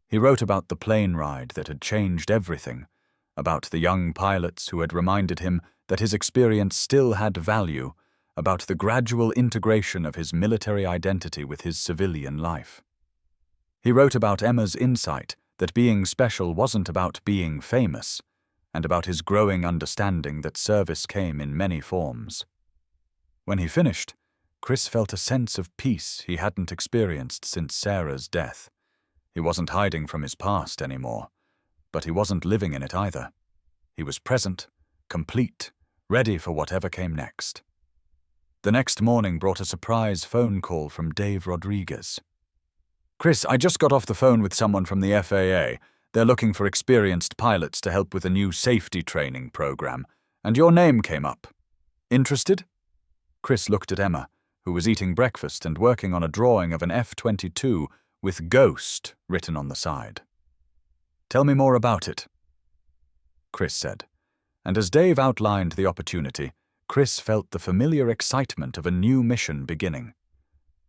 He wrote about the plane ride that had changed everything, about the young pilots who had reminded him that his experience still had value, about the gradual integration of his military identity with his civilian life. He wrote about Emma's insight that being special wasn't about being famous, and about his growing understanding that service came in many forms. When he finished, Chris felt a sense of peace he hadn't experienced since Sarah's death. He wasn't hiding from his past anymore, but he wasn't living in it either. He was present, complete, ready for whatever came next. The next morning brought a surprise phone call from Dave Rodriguez. "Chris, I just got off the phone with someone from the FAA. They're looking for experienced pilots to help with a new safety training program, and your name came up. Interested?" Chris looked at Emma, who was eating breakfast and working on a drawing of an F-22 with Ghost written on the side. "Tell me more about it," Chris said, and as Dave outlined the opportunity, Chris felt the familiar excitement of a new mission beginning.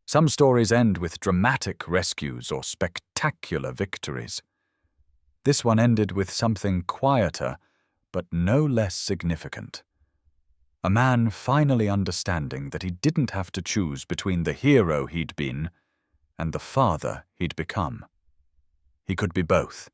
Some stories end with dramatic rescues or spectacular victories. This one ended with something quieter, but no less significant. A man finally understanding that he didn't have to choose between the hero he'd been and the father he'd become. He could be both,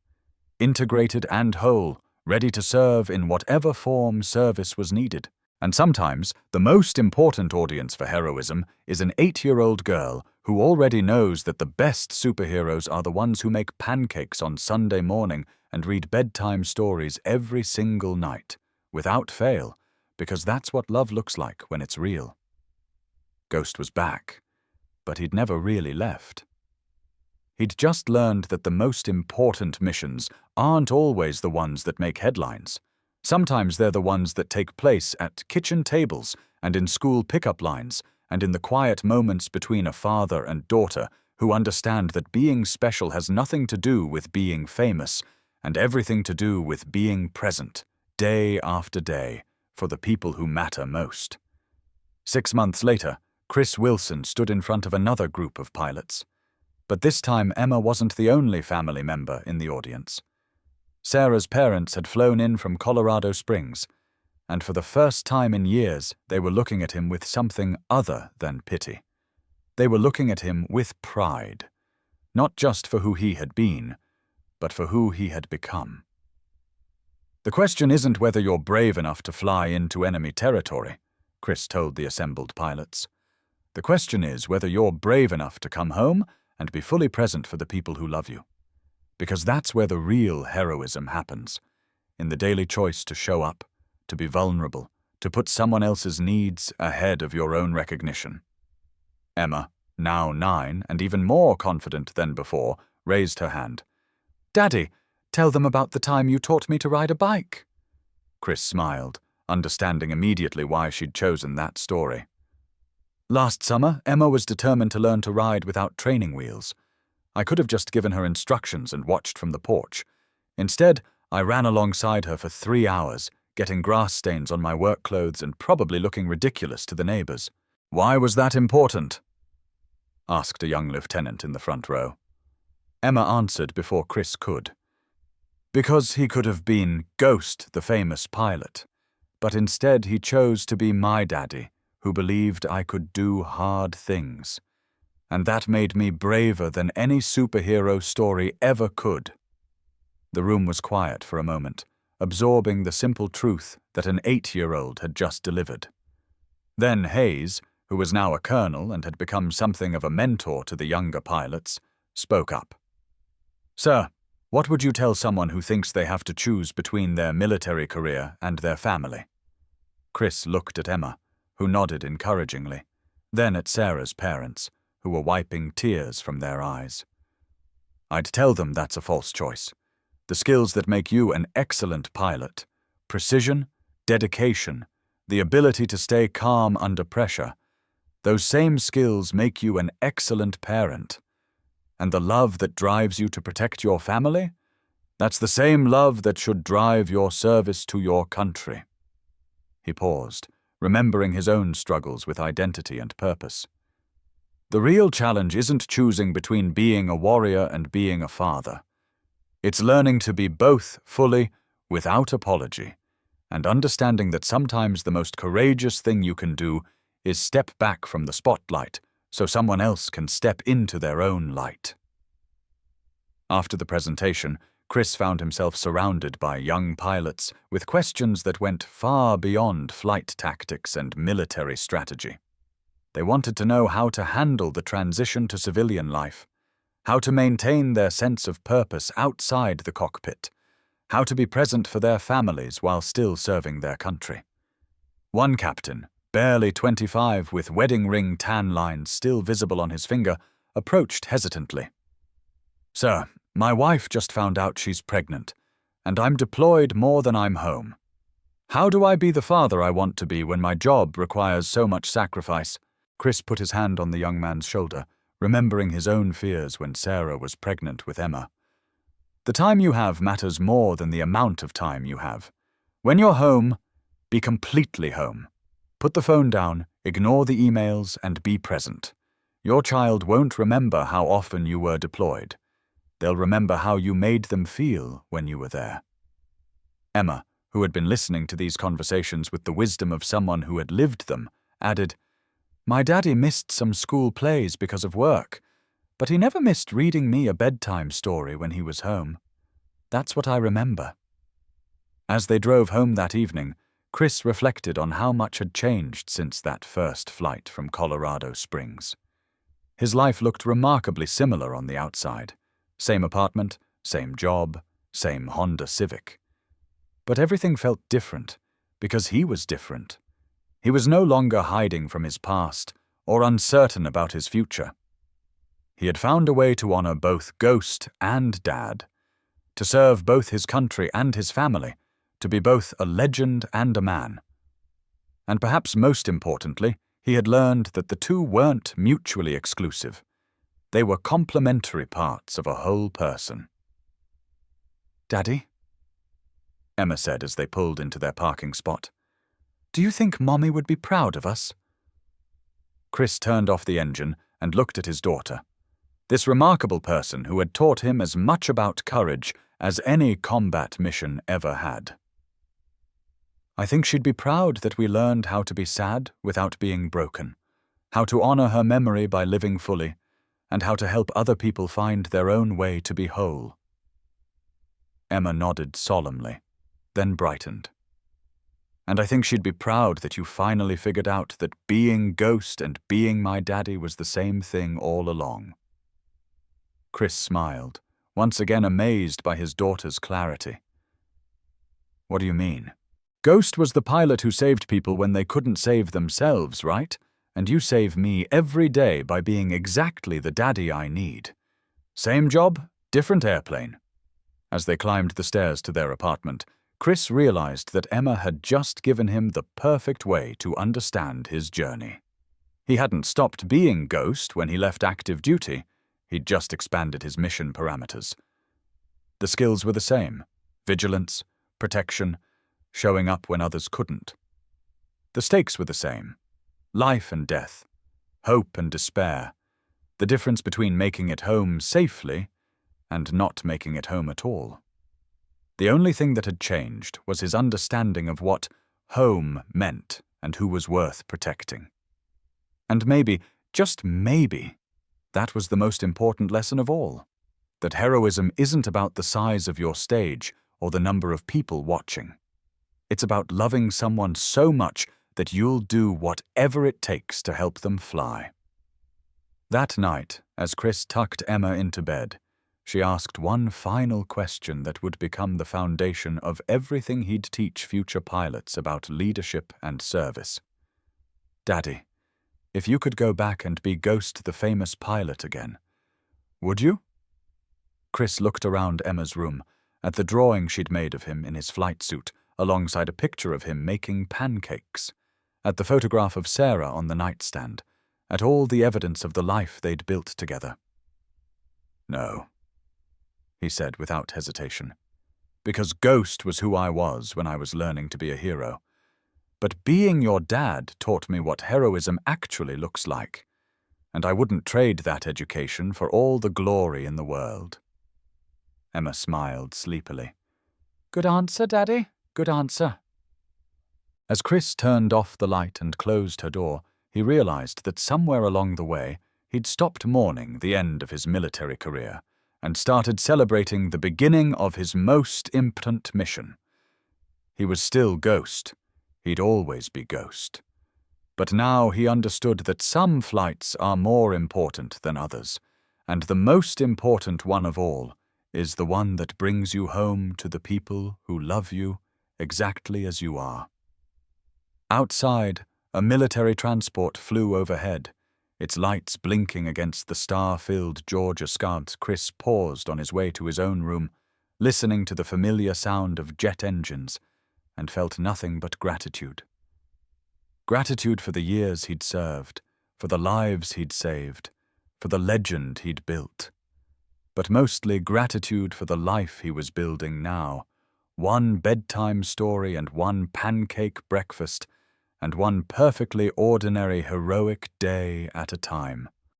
integrated and whole, ready to serve in whatever form service was needed. And sometimes, the most important audience for heroism is an 8-year-old girl who already knows that the best superheroes are the ones who make pancakes on Sunday morning and read bedtime stories every single night, without fail, because that's what love looks like when it's real. Ghost was back, but he'd never really left. He'd just learned that the most important missions aren't always the ones that make headlines. Sometimes they're the ones that take place at kitchen tables and in school pickup lines and in the quiet moments between a father and daughter who understand that being special has nothing to do with being famous and everything to do with being present, day after day, for the people who matter most. 6 months later, Chris Wilson stood in front of another group of pilots. But this time Emma wasn't the only family member in the audience. Sarah's parents had flown in from Colorado Springs, and for the first time in years they were looking at him with something other than pity. They were looking at him with pride, not just for who he had been, but for who he had become. "The question isn't whether you're brave enough to fly into enemy territory," Chris told the assembled pilots. "The question is whether you're brave enough to come home and be fully present for the people who love you. Because that's where the real heroism happens, in the daily choice to show up, to be vulnerable, to put someone else's needs ahead of your own recognition." Emma, now 9 and even more confident than before, raised her hand. "Daddy, tell them about the time you taught me to ride a bike." Chris smiled, understanding immediately why she'd chosen that story. "Last summer, Emma was determined to learn to ride without training wheels. I could have just given her instructions and watched from the porch. Instead, I ran alongside her for 3 hours, getting grass stains on my work clothes and probably looking ridiculous to the neighbors." "Why was that important?" asked a young lieutenant in the front row. Emma answered before Chris could. "Because he could have been Ghost, the famous pilot, but instead he chose to be my daddy, who believed I could do hard things. And that made me braver than any superhero story ever could." The room was quiet for a moment, absorbing the simple truth that an 8-year-old had just delivered. Then Hayes, who was now a colonel and had become something of a mentor to the younger pilots, spoke up. "Sir, what would you tell someone who thinks they have to choose between their military career and their family?" Chris looked at Emma, who nodded encouragingly, then at Sarah's parents, who were wiping tears from their eyes. "I'd tell them that's a false choice. The skills that make you an excellent pilot, precision, dedication, the ability to stay calm under pressure, those same skills make you an excellent parent. And the love that drives you to protect your family, that's the same love that should drive your service to your country." He paused, remembering his own struggles with identity and purpose. "The real challenge isn't choosing between being a warrior and being a father. It's learning to be both fully, without apology, and understanding that sometimes the most courageous thing you can do is step back from the spotlight so someone else can step into their own light." After the presentation, Chris found himself surrounded by young pilots with questions that went far beyond flight tactics and military strategy. They wanted to know how to handle the transition to civilian life, how to maintain their sense of purpose outside the cockpit, how to be present for their families while still serving their country. One captain, barely 25 with wedding ring tan lines still visible on his finger, approached hesitantly. "Sir, my wife just found out she's pregnant, and I'm deployed more than I'm home. How do I be the father I want to be when my job requires so much sacrifice?" Chris put his hand on the young man's shoulder, remembering his own fears when Sarah was pregnant with Emma. "The time you have matters more than the amount of time you have. When you're home, be completely home. Put the phone down, ignore the emails, and be present. Your child won't remember how often you were deployed. They'll remember how you made them feel when you were there." Emma, who had been listening to these conversations with the wisdom of someone who had lived them, added, "My daddy missed some school plays because of work, but he never missed reading me a bedtime story when he was home. That's what I remember." As they drove home that evening, Chris reflected on how much had changed since that first flight from Colorado Springs. His life looked remarkably similar on the outside. Same apartment, same job, same Honda Civic. But everything felt different, because he was different. He was no longer hiding from his past or uncertain about his future. He had found a way to honor both Ghost and Dad, to serve both his country and his family, to be both a legend and a man. And perhaps most importantly, He had learned that the two weren't mutually exclusive. They were complementary parts of a whole person. "Daddy," Emma said as they pulled into their parking spot, "do you think Mommy would be proud of us?" Chris turned off the engine and looked at his daughter. This remarkable person who had taught him as much about courage as any combat mission ever had. "I think she'd be proud that we learned how to be sad without being broken, how to honor her memory by living fully, and how to help other people find their own way to be whole." Emma nodded solemnly, then brightened. "And I think she'd be proud that you finally figured out that being Ghost and being my daddy was the same thing all along." Chris smiled, once again amazed by his daughter's clarity. "What do you mean? Ghost was the pilot who saved people when they couldn't save themselves, right? And you save me every day by being exactly the daddy I need. Same job, different airplane." As they climbed the stairs to their apartment, Chris realized that Emma had just given him the perfect way to understand his journey. He hadn't stopped being Ghost when he left active duty. He'd just expanded his mission parameters. The skills were the same: vigilance, protection, showing up when others couldn't. The stakes were the same: life and death, hope and despair, the difference between making it home safely and not making it home at all. The only thing that had changed was his understanding of what home meant and who was worth protecting. And maybe, just maybe, that was the most important lesson of all: that heroism isn't about the size of your stage or the number of people watching. It's about loving someone so much that you'll do whatever it takes to help them fly. That night, as Chris tucked Emma into bed, she asked one final question that would become the foundation of everything he'd teach future pilots about leadership and service. "Daddy, if you could go back and be Ghost the famous pilot again, would you?" Chris looked around Emma's room, at the drawing she'd made of him in his flight suit, alongside a picture of him making pancakes, at the photograph of Sarah on the nightstand, at all the evidence of the life they'd built together. "No," he said without hesitation, "because Ghost was who I was when I was learning to be a hero. But being your dad taught me what heroism actually looks like, and I wouldn't trade that education for all the glory in the world." Emma smiled sleepily. "Good answer, Daddy. Good answer." As Chris turned off the light and closed her door, he realized that somewhere along the way he'd stopped mourning the end of his military career and started celebrating the beginning of his most important mission. He was still Ghost. He'd always be Ghost. But now he understood that some flights are more important than others, and the most important one of all is the one that brings you home to the people who love you exactly as you are. Outside, a military transport flew overhead, its lights blinking against the star-filled Georgia skies. Chris paused on his way to his own room, listening to the familiar sound of jet engines, and felt nothing but gratitude. Gratitude for the years he'd served, for the lives he'd saved, for the legend he'd built. But mostly gratitude for the life he was building now. One bedtime story and one pancake breakfast, and one perfectly ordinary heroic day at a time.